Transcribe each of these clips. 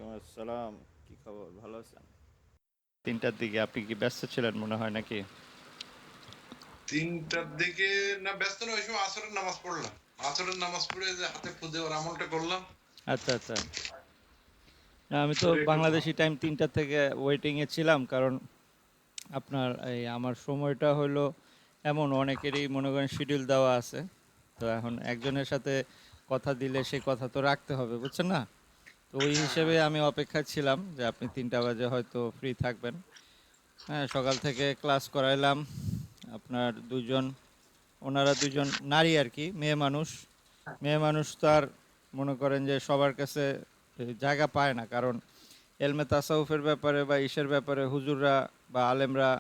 ওয়ালাইকুম আসসালাম। কি খবর, ভালো আছেন? 3টার দিকে আপনি কি ব্যস্ত ছিলেন মনে হয় নাকি? ৩টার দিকে না, ব্যস্ত না, ওই সময় আসরের নামাজ পড়লাম। আসরের নামাজ পড়ে যে হাতে খুদে ওর আমলটা করলাম। আচ্ছা আচ্ছা। না, আমি তো করে একটু বাংলাদেশি টাইম 3টা থেকে ওয়েটিংয়ে ছিলাম, কারণ আপনার এই আমার সময়টা হলো এমন, অনেকেরই মনে করেন শিডিউল দেওয়া আছে। তো এখন একজনের সাথে কথা দিলে সেই কথা তো রাখতে হবে, বুঝছেন না? তো ওই হ্যাঁ, হিসেবে হ্যাঁ। আমি অপেক্ষায় ছিলাম যে আপনি 3টা বাজে হয়তো ফ্রি থাকবেন। হ্যাঁ, সকাল থেকে ক্লাস করাইলাম। আপনার দুজন, ওনারা দুজন নারী আর কি, মেয়ে মানুষ। মেয়ে মানুষ তো আর মনে করেন যে সবার কাছে জায়গা পায় না, কারণ এলমে তাসাউফের ব্যাপারে বা ইসের ব্যাপারে হুজুররা বা আলেমরা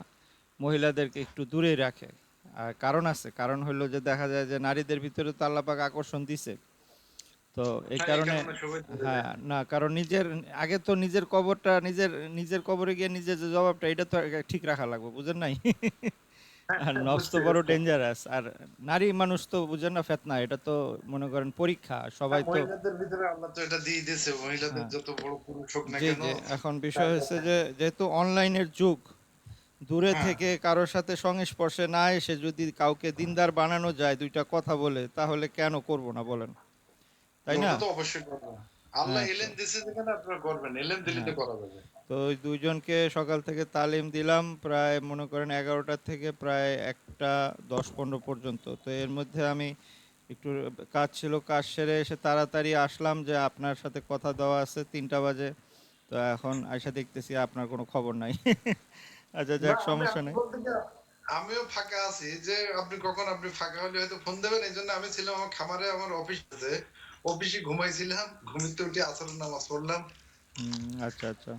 মহিলাদেরকে একটু দূরেই রাখে। আর কারণ আছে, কারণ হলো যে দেখা যায় যে নারীদের ভিতরে তো আল্লাহ পাক আকর্ষণ দিছে। তো এই হ্যাঁ, এই কারণে, কারণে সবাই দূরে হ্যাঁ, যায়। না কারণ নিজের আগে তো নিজের কবরটা নিজের, নিজের কবরে গিয়ে নিজের যে জবাবটা এটা তো ঠিক রাখা লাগবে, বুঝেন নাই? হ্যাঁ, আর হ্যাঁ, নফস তো বুঝতে বড় পেরেছি। ডেঞ্জারাস। আর নারী মানুষ তো বুঝেন না, ফেতনা, এটা তো মনে করেন পরীক্ষা, হ্যাঁ, সবাই তো। মহিলাদের ভিতরে আল্লাহ তো এটা দিয়ে দিয়েছে। মহিলাদের হ্যাঁ, যত বড় পুরুষ হোক না জি কেন, জি। এখন তার বিষয় হচ্ছে কাছে। যে যেহেতু অনলাইনের যুগ, দূরে হ্যাঁ, থেকে কারোর সাথে সংস্পর্শে না এসে যদি কাউকে দিনদার বানানো যায় দুইটা কথা বলে, তাহলে কেন করব না বলেন, তাই না? ওটা তো অবশ্যই করবো। আল্লাহ হ্যাঁ তো, এলেন দিছে যেখানে আপনারা করবেন, এলেন দিলে তো হ্যাঁ, করা যাবে। তো ওই দুইজনকে সকাল থেকে তালিম দিলাম, প্রায় মনে করেন 11টা থেকে প্রায় 1টা 10-15 পর্যন্ত। তো এর মধ্যে আমি একটু কাজ ছিল, কাজ সেরে এসে তাড়াতাড়ি আসলাম যে আপনার সাথে কথা দেওয়া আছে 3টা বাজে। তো এখন আইসা দেখতেছি আপনার কোনো খবর নাই। আচ্ছা, না, যাক, আমি সমস্যা আমি নেই। বলতে কি, আমিও ফাঁকা আছি যে আপনি ফাঁকা হলে হয়তো ফোন দেবেন, এই জন্য আমি ছিলাম আমার খামারে, আমার অফিস আছে, অফিসে ঘুমাইছিলাম, ঘুমিতে উঠে আসরের নামাজ পড়লাম। আচ্ছা আচ্ছা।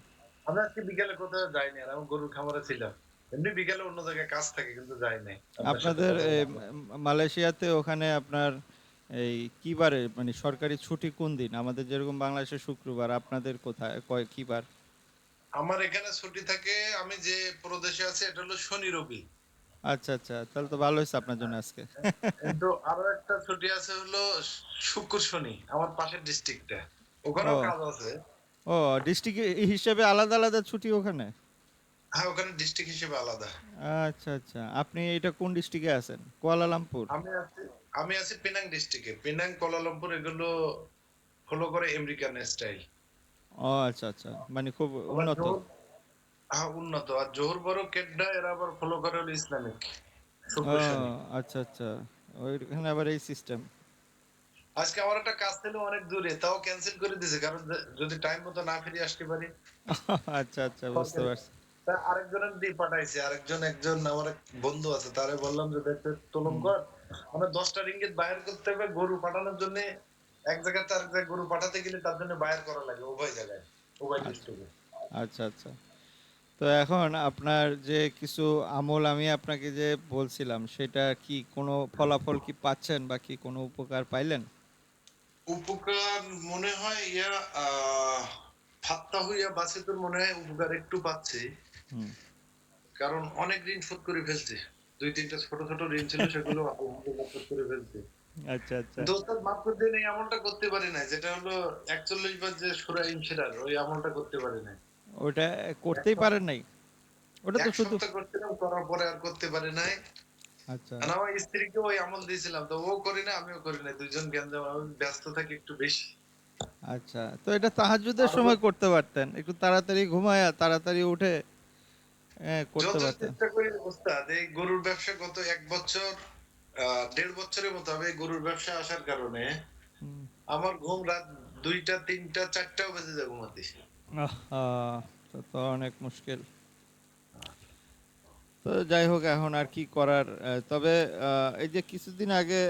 আমি আজকে বিকেলে কোথাও যাইনি, আর আমি গরুর খামারে ছিলাম। এমনি বিকেলে অন্য জায়গায় কাজ থাকে, কিন্তু যাই নাই আপনার সাথে আপনাদের কথা এই বলতে। মালয়েশিয়াতে ওখানে আপনার এই কি বারে মানে সরকারি ছুটি কোন দিন? আমাদের যেরকম বাংলাদেশে শুক্রবার, আপনাদের কোথায় কয় কি বার? আমার এখানে ছুটি থাকে, আমি যে প্রদেশে আছি এটা হলো শনি রবি। আচ্ছা আচ্ছা, তাহলে তো ভালো হয়েছে আপনার জন্য আজকে। কিন্তু আরো একটা ছুটি আছে হলো শুক্র শনি, আমার পাশের ডিস্ট্রিক্টে, ওখানেও ও কাজ আছে। ও, ডিস্ট্রিক্ট হিসেবে আলাদা আলাদা ছুটি ওখানে? হ্যাঁ, ওখানে ডিস্ট্রিক্ট হিসেবে আলাদা। আচ্ছা আচ্ছা, আপনি এটা কোন ডিস্ট্রিক্টে আছেন? কুয়ালালামপুর? আমি আছি আমি আছি পেনাং ডিস্ট্রিক্টে। পেনাং, কুয়ালালামপুর এগুলো ফলো করে আমেরিকান স্টাইল। ও আচ্ছা আচ্ছা, মানে খুব আবার উন্নত। জোহর, হ্যাঁ, উন্নত। আর জোহর বড় কেড্ডা, এরা আবার ফলো করে হলো ইসলামিক ও শুক্র শনি। আচ্ছা আচ্ছা, ওইখানে আবার এই সিস্টেম। আজকে আমার একটা কাজ ছিল অনেক দূরে, তাও ক্যান্সেল করে দিয়েছে, কারণ যদি টাইম মতো না ফিরে আসতে পারি। আচ্ছা আচ্ছা, বুঝতে সরকারি। পারছি। তা আরেকজনের দিয়ে পাঠাইছে, একজন আমার এক বন্ধু আছে, তারে বললাম যে দেখতে তোলন হুম, কর, আমরা 10টা রিঙ্গিত বাইর করতে হবে গরু পাঠানোর জন্য। এক জায়গায় থেকে আরেক জায়গায় গরু পাঠাতে গেলে তার জন্য বাইর করা লাগে উভয় জায়গায়, উভয় আচ্ছা ডিস্ট্রিক্টে। আচ্ছা আচ্ছা। তো এখন আপনার যে কিছু আমল আমি আপনাকে যে বলছিলাম, সেটা কি কোনো ফলাফল কি পাচ্ছেন বা কি কোনো উপকার পাইলেন? উপকার মনে হয় ইয়া, ফাত্তা হইয়া বাসিতুর মনে হয় উপকার একটু পাচ্ছি। হুম। কারণ অনেক ঋণ শোধ করে ফেলছে। ২-৩টা ছোট ছোট ঋণ ছিল, সেগুলো আলহামদুলিল্লাহ শোধ করে ফেলছে। আচ্ছা আচ্ছা। কিন্তু ওস্তাদ মাফ করে দিন, এই আমলটা করতে পারি নাই, যেটা হলো ৪১ বার যে সূরা ইনশিরার, ওই আমলটা করতে পারি নাই। ওটা এক করতেই সপ পারেন নাই? ওটা তো এক শুধু, সপ্তাহ করছিলাম, করার পরে আর করতে পারি নাই। আচ্ছা আর আমার স্ত্রীকে ওই আমল দিয়েছিলাম, তো ও করি না, আমিও করি না। ২ জন গ্যাঞ্জাম, আমি ব্যস্ত থাকি একটু বেশি। আচ্ছা। তো এটা তাহাজ্জুদের আর হলো সময় করতে পারতেন, একটু তাড়াতাড়ি ঘুমায়া তাড়াতাড়ি উঠে করতে যতই পারতেন। চেষ্টা করি ওস্তাদ, এই গরুর ব্যবসা গত ১ বছর, ১.৫ বছরের মতো হবে এই গরুর ব্যবসা আসার কারণে হুম। আমার ঘুম রাত ২টা, ৩টা, ৪টাও বেজে যায় ঘুমাতে। আহা, তো তো অনেক মুশকিল। তো যাই হোক, এখন আর কি করার। তবে এই যে কিছুদিন আগে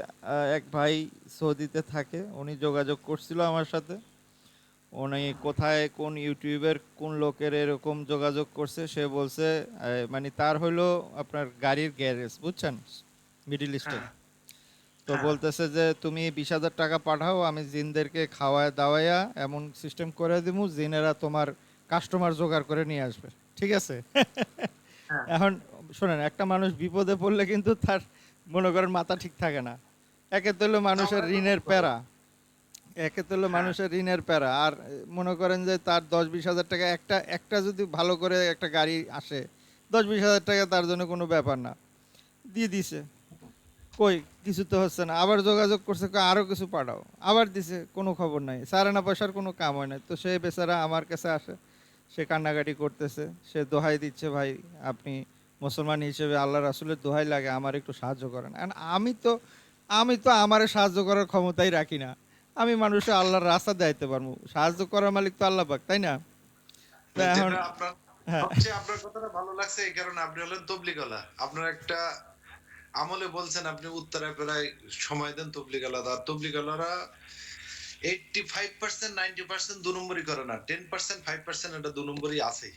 এক ভাই সৌদিতে থাকে, উনি যোগাযোগ করছিল আমার সাথে। উনি কোথায় কোন ইউটিউবের কোন লোকের এরকম যোগাযোগ করছে, সে বলছে মানে তার হইলো আপনার গাড়ির গ্যারেজ, বুঝছেন, মিডিল ইস্টে। হ্যাঁ, তো হ্যাঁ। বলতেছে যে তুমি 20,000 টাকা পাঠাও, আমি জিনদেরকে খাওয়ায় দাওয়াইয়া এমন সিস্টেম করে দিমু, জিনেরা তোমার কাস্টমার জোগাড় করে নিয়ে আসবে। ঠিক আছে? হ্যাঁ, এখন শোনেন, একটা মানুষ বিপদে পড়লে কিন্তু তার মনে করেন মাথা ঠিক থাকে না। একে তো হলো না, মানুষের ওরা তো ঋণের বুঝতে পারে। প্যারা, একে তো হলো হ্যাঁ মানুষের ঋণের প্যারা, আর মনে করেন যে তার 10-20 হাজার টাকা, একটা একটা যদি ভালো করে একটা গাড়ি আসে, 10-20 হাজার টাকা তার জন্য কোনো ব্যাপার না, দিয়ে দিছে। কই কিছু তো হচ্ছে না, আবার যোগাযোগ করছে কয় আরো কিছু পাঠাও, আবার দিছে, কোনো খবর নাই, স্যার আনা পয়সার কোনো কাম হয় না। তো সে বেচারা আমার কাছে আসে, সে কান্নাকাটি করতেছে, সে দোহাই দিচ্ছে, ভাই আপনি মুসলমান হিসেবে আল্লাহ রাসূলের দোহাই লাগে আমার একটু সাহায্য করেন। And আমি তো আমারে সাহায্য করার ক্ষমতাই রাখি না। আমি মানুষে আল্লাহর রাস্তা দেখাইতে পারবো, সাহায্য করার মালিক তো আল্লাহ পাক, তাই না? তো এখন যেটা আপনার হ্যাঁ, সবচেয়ে আপনার কথাটা ভালো লাগছে এই কারণে আপনি হলেন তবলিগওয়ালা। আপনার একটা আমলে বলছেন আপনি উত্তরায় প্রায় সময় দেন তবলিগওয়ালারা। আর তবলিগওয়ালারা 85% 90% 2 নম্বরই করে না। 10% 5% এটা 2 নম্বরই আছে।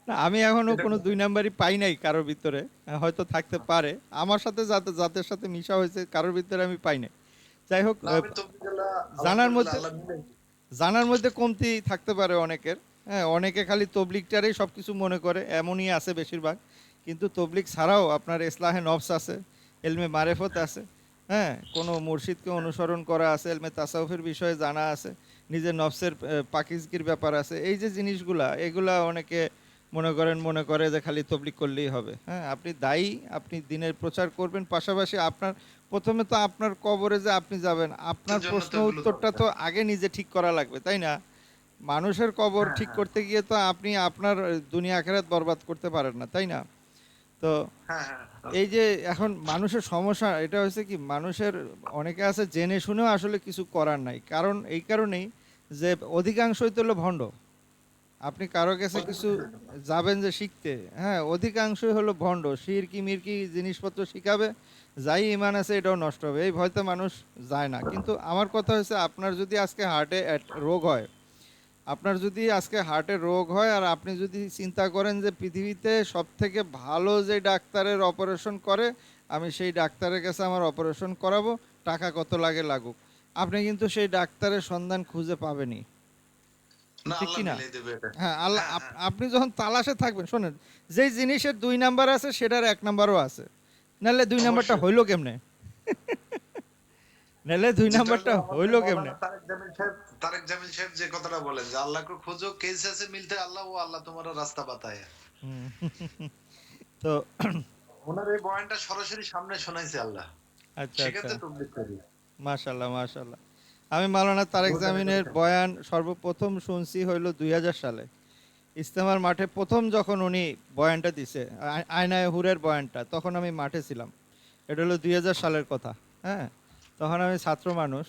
না আমি এখনো এটা কোনো 2 নাম্বারই পাই নাই কারোর ভিতরে। হয়তো থাকতে পারে, আমার সাথে যাদের সাথে মিশা হয়েছে কারোর ভিতরে আমি পাই নাই। যাই হোক, না আমি তবলিগওয়ালা জানার আলহামদুলিল্লাহ মধ্যে আল্লাহ মিলাই। জানার মধ্যে কমতি থাকতে পারে অনেকের। হ্যাঁ, অনেকে খালি তবলিগটারেই সব কিছু মনে করে, এমনই আছে বেশিরভাগ। কিন্তু তবলিগ ছাড়াও আপনার ইসলাহে নফস আছে, এলমে মারেফত আছে। হ্যাঁ, কোনো মুর্শিদকে অনুসরণ করা আছে, এলমে তাসাউফের বিষয়ে জানা আছে, নিজের নফসের পাকিজগির ব্যাপার আছে। এই যে জিনিসগুলা, এগুলা অনেকে মনে করে যে খালি তবলিগ করলেই হবে। হ্যাঁ, আপনি দায়ী, আপনি দিনের প্রচার করবেন, পাশাপাশি আপনার প্রথমে তো আপনার কবরে যে আপনি যাবেন, আপনার এর জন্য প্রশ্ন তো এগুলো উত্তরটা দরকার। তো আগে নিজে ঠিক করা লাগবে, তাই না? মানুষের কবর হ্যাঁ, ঠিক হ্যাঁ। করতে গিয়ে তো আপনি আপনার দুনিয়া আখিরাত বরবাদ করতে পারেন না, তাই না? তো হ্যাঁ, হ্যাঁ। এই যে এখন মানুষের সমস্যা এটা হচ্ছে কি, মানুষের অনেকে আছে জেনে শুনেও আসলে কিছু করার নাই, কারণ এই কারণেই যে অধিকাংশই তো হলো ভণ্ড। আপনি কারো কাছে কিছু যাবেন যে শিখতে, হ্যাঁ, অধিকাংশই হলো ভণ্ড, শিরকি মিরকি জিনিসপত্র শিখাবে, যাই ইমান আছে এটাও নষ্ট হবে, এই ভয়তে মানুষ যায় না। কিন্তু আমার কথা হচ্ছে, আপনার যদি আজকে হার্টে রোগ হয়, আপনার যদি আজকে হার্টের রোগ হয়, আর আপনি যদি চিন্তা করেন যে পৃথিবীতে সব থেকে ভালো যে ডাক্তারের অপারেশন করে, আমি সেই ডাক্তারের কাছে আমার অপারেশন করাবো, টাকা কত লাগে লাগুক, আপনি কিন্তু সেই ডাক্তারের সন্ধান খুঁজে পাবেনই। না ঠিক আল্লাহ কি না? মিলাই দেবে এটা। হ্যাঁ, আল্লাহ হ্যাঁ, হ্যাঁ। আপনি যখন তালাশে থাকবেন, শোনেন, যেই জিনিসের 2 নাম্বার আছে সেটার 1 নাম্বারও আছে, নাহলে 2 নাম্বারটা অবশ্যই। হইলো কেমনে? নাহলে দুই যেটা হলো নাম্বারটা আমাদের হইলো কেমনে? মাওলানা তারেক জামিল সাহেব যে কথাটা বলেন যে আল্লাহকে খোঁজো কেসে আছে মিলতে আল্লাহ ও আল্লাহ তোমার রাস্তা বাতায়। হুম। তো ওনার এই বয়ানটা সরাসরি সামনে শোনাইছে আল্লাহ। আচ্ছা, আচ্ছা, সেক্ষেত্রে তবলিগ করি। মাশাল্লাহ, মাশাল্লাহ। আমি মাওলানা তারেক বুঝলেন এই জামিনের কথাটা? বয়ান সর্বপ্রথম শুনছি হইল 2000 সালে, ইস্তেমার মাঠে প্রথম যখন উনি বয়ানটা দিছে, আয়নায় হুরের বয়ানটা, তখন আমি মাঠে ছিলাম। এটা হলো 2000 সালের কথা। হ্যাঁ, তখন আমি ছাত্র মানুষ।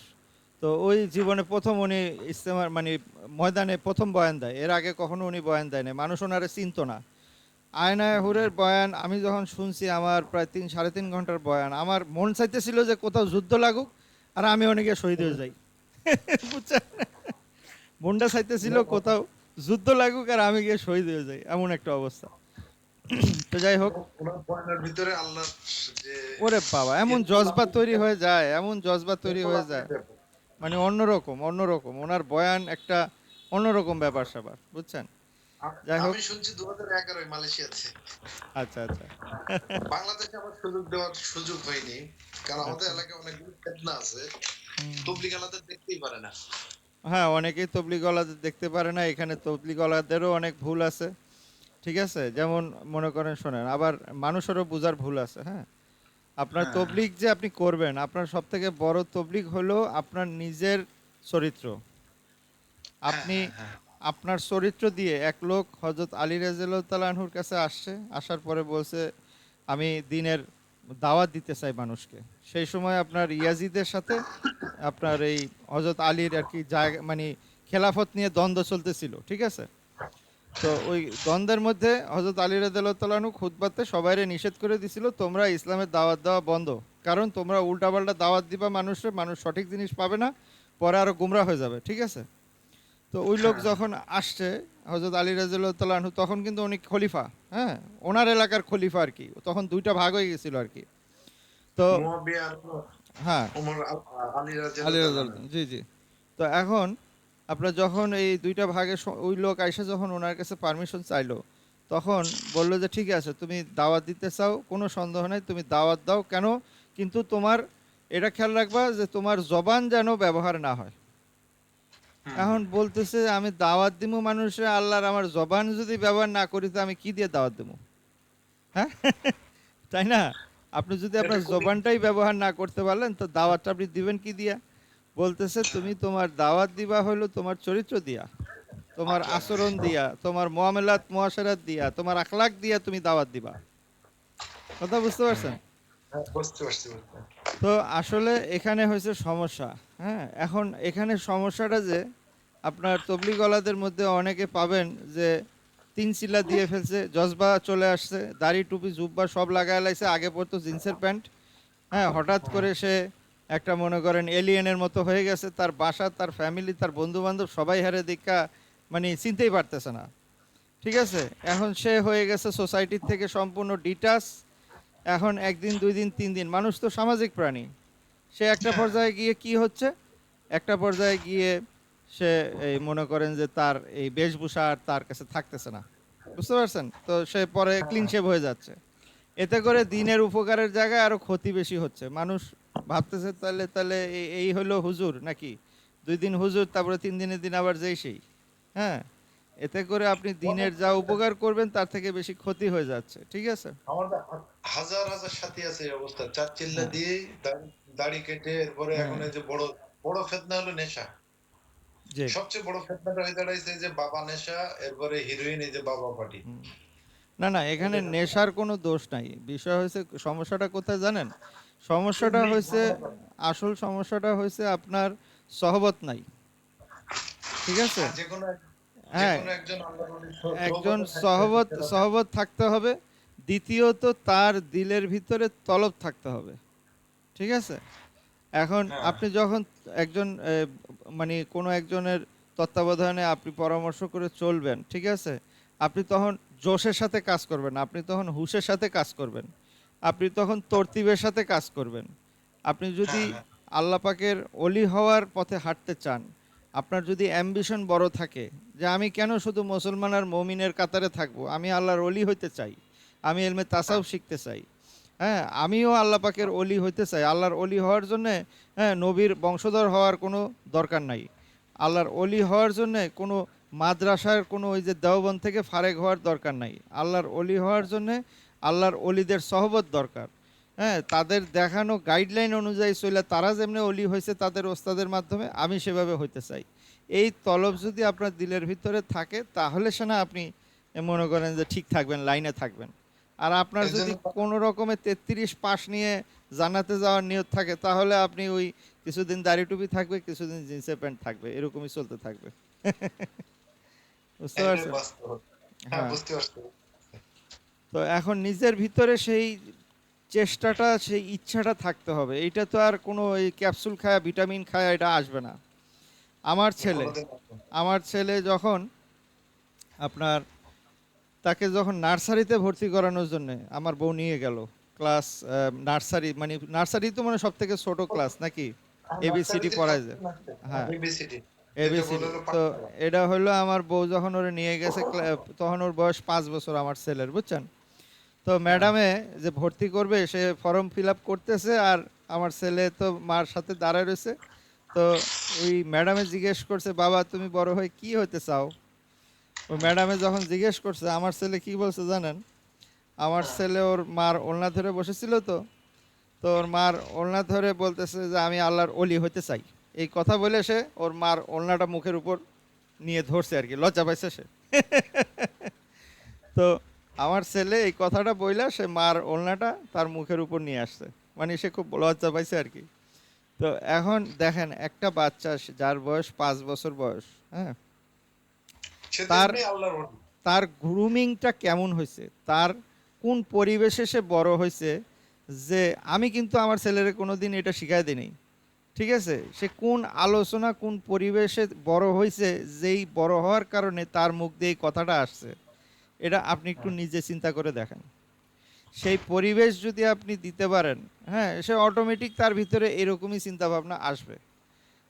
তো ওই জীবনে প্রথম উনি ইস্তেমার মানে ময়দানে প্রথম বয়ান দেয়, এর আগে কখনো উনি বয়ান দেয় না, মানুষ ওনারে চিনতো না। আয়নায় হুরের বয়ান আমি যখন শুনছি, আমার প্রায় 3-3.5 ঘন্টার বয়ান, আমার মন চাইতেছিল যে কোথাও যুদ্ধ লাগুক আর আমি অনেকে শহীদ হয়ে যাই। বুঝছেন? মনটা চাইতেছিল কোথাও যুদ্ধ লাগুক আর আমি গিয়ে শহীদ হয়ে যাই, এমন একটা অবস্থা। তো যাই হোক, ওনার বয়ানের ভিতরে আল্লাহর যে ওরে বাবা, এমন জজবা তৈরি হয়ে যায়, এমন জজবা তৈরি হয়ে গোলাপি যায়, ব্যাপার। মানে অন্যরকম অন্যরকম ওনার বয়ান, একটা অন্যরকম ব্যাপার স্যাপার, বুঝছেন? যাই হোক, আমি শুনছি 2011 মালয়েশিয়াতে। আচ্ছা, আচ্ছা, বাংলাদেশে আমার সুযোগ দেওয়ার সুযোগ হয়নি। কারণ আমাদের আচ্ছা, এলাকায় অনেকগুলো ফেতনা আছে। হুম, হুম। তবলিগ আলাদা দেখতেই পারে না। হ্যাঁ, অনেকেই তবলিগওয়ালাদের দেখতে পারে না, এখানে তবলিগওয়ালাদেরও অনেক ভুল আছে। ঠিক আছে, যেমন মনে করেন, শোনেন, আবার মানুষেরও বোঝার ভুল আছে। হ্যাঁ, আপনার হ্যাঁ, তবলিগ যে আপনি করবেন, আপনার সব থেকে বড় তবলিগ হলো আপনার নিজের চরিত্র। হ্যাঁ, আপনি হ্যাঁ, হ্যাঁ। আপনার চরিত্র দিয়ে, এক লোক হজরত আলী রাদিয়াল্লাহু তাআলা আনহুর কাছে আসছে, আসার পরে বলছে আমি দিনের দাওয়াত দিতে চাই মানুষকে। সেই সময় আপনার ইয়াজিদের সাথে আপনার এই হজরত আলীর আর কি জায়গা মানে খেলাফত নিয়ে দ্বন্দ্ব চলতেছিল, ঠিক আছে? তো ওই দ্বন্দ্বের মধ্যে হজরত আলী রাদিয়াল্লাহু তাআলা আনহু খুতবাতে সবাইরে নিষেধ করে দিছিল, তোমরা ইসলামের দাওয়াত দেওয়া বন্ধ, কারণ তোমরা উল্টাপাল্টা দাওয়াত দিবা মানুষের, মানুষ সঠিক জিনিস পাবে না, পরে আরো গুমরা হয়ে যাবে, ঠিক আছে? তো ওই লোক হ্যাঁ। যখন আসছে, হজরত আলী রাদিয়াল্লাহু তাআলা আনহু, তখন কিন্তু উনি খলিফা। হ্যাঁ, ওনার এলাকার খলিফা আর কি, তখন দুইটা ভাগ হয়ে গেছিল আর কি। তো মুয়াবিয়া আর হ্যাঁ, ওমর আলী আলী রাদিয়াল্লাহু তাআলা রাদিয়াল্লাহু আনহু। জি, জি। তো এখন আপনার যখন এই দুইটা ভাগে ওই লোক আইসা যখন ওনার কাছে পারমিশন চাইলো, তখন বললো যে ঠিক আছে, তুমি দাওয়াত দিতে চাও, কোনো সন্দেহ নাই, তুমি দাওয়াত দাও, কেন? কিন্তু তোমার এটা খেয়াল রাখবা যে তোমার জবান যেন ব্যবহার না হয়। এখন বলতেছে আমি দাওয়াত দিমু মানুষে, আল্লাহর আমার জবান যদি ব্যবহার না করি তো আমি কি দিয়ে দাওয়াত দেবো? হ্যাঁ তাই না? আপনি যদি এটা আপনার খুবই জবানটাই ব্যবহার না করতে পারলেন তো দাওয়াতটা আপনি দিবেন কি দিয়া? বলতেছে তুমি তোমার দাওয়াত দিবা হলো তোমার চরিত্র দিয়া, তোমার আখলাক আচরণ দিয়া, তোমার মুআমালাত মুআশারাত দিয়া, তোমার আখলাক দিয়া তুমি দাওয়াত দিবা। কথা বুঝতে পারছেন? বুঝতে পারছি বুঝতে তো আসলে এখানে হয়েছে সমস্যা। হ্যাঁ, এখন এখানে সমস্যাটা যে আপনার তবলিগওয়ালাদের মধ্যে অনেকে পাবেন যে তিন চিল্লা দিয়ে ফেলছে, জজবা চলে আসছে, দাড়ি টুপি জুব্বা সব লাগায় লাইছে, আগে পড়তো জিন্সের প্যান্ট। হ্যাঁ, হঠাৎ করে সে একটা মনে করেন এলিয়েনের মতো হয়ে গেছে, তার বাসা, তার ফ্যামিলি, তার বন্ধু বান্ধব সবাই হারে দেখা মানে চিনতেই পারতেছে না। ঠিক আছে, এখন সে হয়ে গেছে সোসাইটির থেকে সম্পূর্ণ ডিটাচ। এখন একদিন দুই দিন তিন দিন, মানুষ তো সামাজিক প্রাণী, সে একটা পর্যায়ে গিয়ে কি হচ্ছে, একটা পর্যায়ে গিয়ে সে এই মনে করেন যে তার এই বেশভূষা আর তার কাছে থাকতেছে না। বুঝতে পারছেন? তো সে পরে ক্লিন শেভ হয়ে যাচ্ছে। এতে করে দিনের উপকারের জায়গায় আরো ক্ষতি বেশি হচ্ছে। মানুষ ভাবতেছে তাহলে তাহলে এই হলো হুজুর নাকি? ২ দিন হুজুর, তারপরে ৩ দিনের দিন আবার যেই সেই। হ্যাঁ, এতে করে আপনি দিনের যা উপকার করবেন তার থেকে বেশি ক্ষতি হয়ে যাচ্ছে। ঠিক আছে? আমাদের হাজার হাজার সাথী আছে এই অবস্থা, চার চিল্লা হ্যাঁ, দিয়ে দাড়ি কেটে এরপরে হ্যাঁ, এখন এই যে বড় বড় ফেতনা হলো নেশা। জি। সবচেয়ে বড় ফেতনাটা হয়ে দাঁড়াইছে যে বাবা নেশা, এরপরে হিরোইন, এই যে বাবা পার্টি। হুম। না, না, এখানে নেশার কোনো দোষ নাই। বিষয় হয়েছে সমস্যাটা কোথায় জানেন? সমস্যাটা হয়েছে, আসল সমস্যাটা হয়েছে আপনার সহবত নাই। ঠিক আছে? আর যে হ্যাঁ, কোনো একজন আল্লাহর ওলির একজন সোহবতে থাকতে হবে সহবত সেটা। সহবত থাকতে হবে। দ্বিতীয়ত তার দিলের ভিতরে তলব থাকতে হবে। ঠিক আছে? এখন হ্যাঁ আপনি যখন একজন মানে কোনো একজনের তত্ত্বাবধানে আপনি পরামর্শ করে চলবেন, ঠিক আছে? আপনি তখন জোশের সাথে কাজ করবেন না, আপনি তখন হুঁশের সাথে কাজ করবেন। আপনি তখন তরতিবের সাথে কাজ করবেন। আপনি যদি হ্যাঁ হ্যাঁ আল্লাহ পাকের অলি হওয়ার পথে হাঁটতে চান, আপনার যদি অ্যাম্বিশন বড় থাকে যে আমি কেন শুধু মুসলমান আর মমিনের কাতারে থাকবো, আমি আল্লাহর অলি হইতে চাই, আমি এলমে হ্যাঁ তাসাউফ শিখতে চাই, হ্যাঁ আমিও আল্লাহ পাকের অলি হইতে চাই। আল্লাহর অলি হওয়ার জন্যে হ্যাঁ নবীর বংশধর হওয়ার কোনো দরকার নাই। আল্লাহর অলি হওয়ার জন্যে কোনো মাদ্রাসার কোনো ওই যে দেওবন্দ থেকে ফারেক হওয়ার দরকার নাই। আল্লাহর অলি হওয়ার জন্যে আল্লাহর অলিদের সহবত দরকার। হ্যাঁ, তাদের দেখানো গাইডলাইন অনুযায়ী চলে তারা যেমনি অলি হয়েছে তাদের ওস্তাদের মাধ্যমে, আমি সেভাবে হইতে চাই। এই তলব যদি আপনার দিলের ভিতরে থাকে তাহলে সে না আপনি মনে করেন যে ঠিক থাকবেন, লাইনে থাকবেন। আর আপনার এই যদি জন্য কোনো রকমে ৩৩ পাস নিয়ে জান্নাতে যাওয়ার নিয়ত থাকে তাহলে আপনি ওই কিছুদিন দাড়ি টুপি থাকবে, কিছুদিন জিন্সের প্যান্ট থাকবে, এরকমই চলতে থাকবে। বুঝতে এটাই পারছেন? বাস্তব। হ্যাঁ হ্যাঁ। বুঝতে পারছি। তো এখন নিজের ভিতরে সেই চেষ্টাটা, সেই ইচ্ছাটা থাকতে হবে। এইটা তো আর কোনো এই ক্যাপসুল খায়া ভিটামিন খায়া এটা আসবে না। আমার ছেলে কোনোদিন আমার ছেলে যখন আপনার তাকে যখন নার্সারিতে ভর্তি করানোর জন্য আমার বউ নিয়ে গেল, ক্লাস নার্সারি মানে নার্সারি তো মানে সব থেকে ছোট ক্লাস নাকি, এবিসিডি নার্সারিতে পড়ায় ফার্স্ট যে। হ্যাঁ হ্যাঁ, এবিসিডি, যেটা বলে এবিসিডি হলো তো পাঠশালা। এটা হলো আমার বউ যখন ওরে নিয়ে গেছে তখন ওর বয়স 5 বছর আমার ছেলের, বুঝছেন? তো হ্যাঁ ম্যাডামে যে ভর্তি করবে সে ফর্ম ফিল আপ করতেছে আর আমার ছেলে তো মার সাথে দাঁড়ায় রয়েছে। তো ওই ম্যাডামে জিজ্ঞেস করছে বাবা তুমি বড় হয়ে কি হতে চাও? ওই ম্যাডামে যখন জিজ্ঞেস করছে আমার ছেলে কি বলছে জানেন? আমার হ্যাঁ ছেলে ওর মার ওড়না ধরে বসেছিল, তো তো ওর মার ওড়না ধরে বলতেছে যে আমি আল্লাহর অলি হতে চাই। এই কথা বলে সে ওর মার ওড়নাটা মুখের উপর নিয়ে ধরছে আর কি, লজ্জা পাইছে সে। তো আমার ছেলে এই কথাটা বইলা সে মার ওড়নাটা তার মুখের উপর নিয়ে আসছে, মানে সে খুব লজ্জা পাইছে আর কি। তো এখন দেখেন একটা বাচ্চা যার বয়স 5 বছর বয়স, হ্যাঁ, সে তো তার এমনি আল্লাহর ওলি। তার গ্রুমিংটা কেমন হয়েছে, তার কোন পরিবেশে সে বড় হয়েছে, যে আমি কিন্তু আমার ছেলের কোনোদিন এটা শিখাই দিইনি। ঠিক আছে, সে কোন আলোচনা কোন পরিবেশে বড় হয়েছে, যেই বড় হওয়ার কারণে তার মুখ দিয়ে এই কথাটা আসছে, এটা আপনি একটু নিজে চিন্তা করে দেখেন। সেই পরিবেশ যদি আপনি দিতে পারেন, হ্যাঁ, সে অটোমেটিক তার ভিতরে এরকমই চিন্তা ভাবনা আসবে।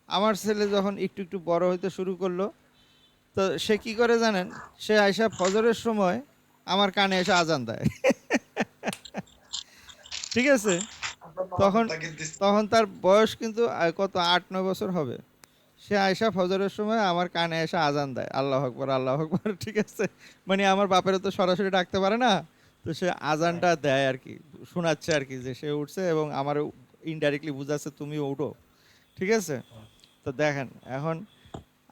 আমার ছেলে যখন একটু একটু বড় হইতে শুরু করলো, তো সে কি করে জানেন? সে আয়সা ফজরের সময় আমার কানে এসে আজান দেয়। ঠিক আছে? তখন তাকে দিচ্ছি। তখন তার বয়স কিন্তু কত 8-9 বছর হবে। সে আয়সা ফজরের সময় আমার কানে এসে আজান দেয়, আল্লাহ আকবর আল্লাহ আকবর। ঠিক আছে, মানে আমার বাপেরও তো সরাসরি ডাকতে পারে না, তো সে আজানটা দেয় আর কি, শোনাচ্ছে আর কি যে সে উঠছে এবং আমার ইনডাইরেক্টলি বুঝাচ্ছে তুমিও উঠো। ঠিক আছে, তো দেখেন এখন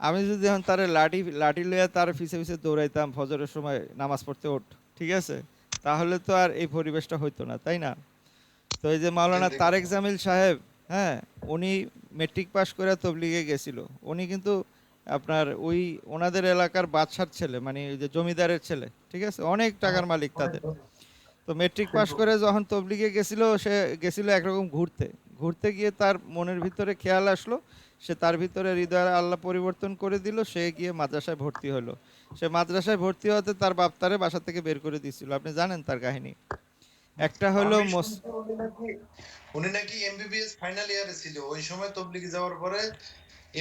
আমি যদি এখন তার লাঠি লাঠি লইয়া তার পিছে পিছে দৌড়াইতাম ফজরের সময় নামাজ পড়তে ওঠ, ঠিক আছে, তাহলে তো আর এই পরিবেশটা হইতো না, তাই না? তো এই যে মাওলানা জিন্দেগি। তারেক জামিল সাহেব, হ্যাঁ, উনি মেট্রিক পাস করে তবলিগে গেছিল। উনি কিন্তু আপনার ওই ওনাদের এলাকার বাদশার ছেলে, মানে ওই যে জমিদারের ছেলে, ঠিক আছে, অনেক টাকার মালিক তাদের। তো মেট্রিক পাস করে যখন তবলিগে গেছিল, সে গেছিল একরকম ঘুরতে, ঘুরতে গিয়ে তার মনের ভিতরে খেয়াল আসলো, সে তার ভিতরে হৃদয়ে আল্লাহ পরিবর্তন করে দিল, সে গিয়ে মাদ্রাসায় ভর্তি হলো। সে মাদ্রাসায় ভর্তি হতে তার বাপ তারে বাসা থেকে বের করে দিয়েছিল, আপনি জানেন তার কাহিনী। একটা হলো আমি শুনছি উনি নাকি এমবিবিএস ফাইনাল ইয়ারে ছিল ওই সময় তবলিগে যাওয়ার পরে,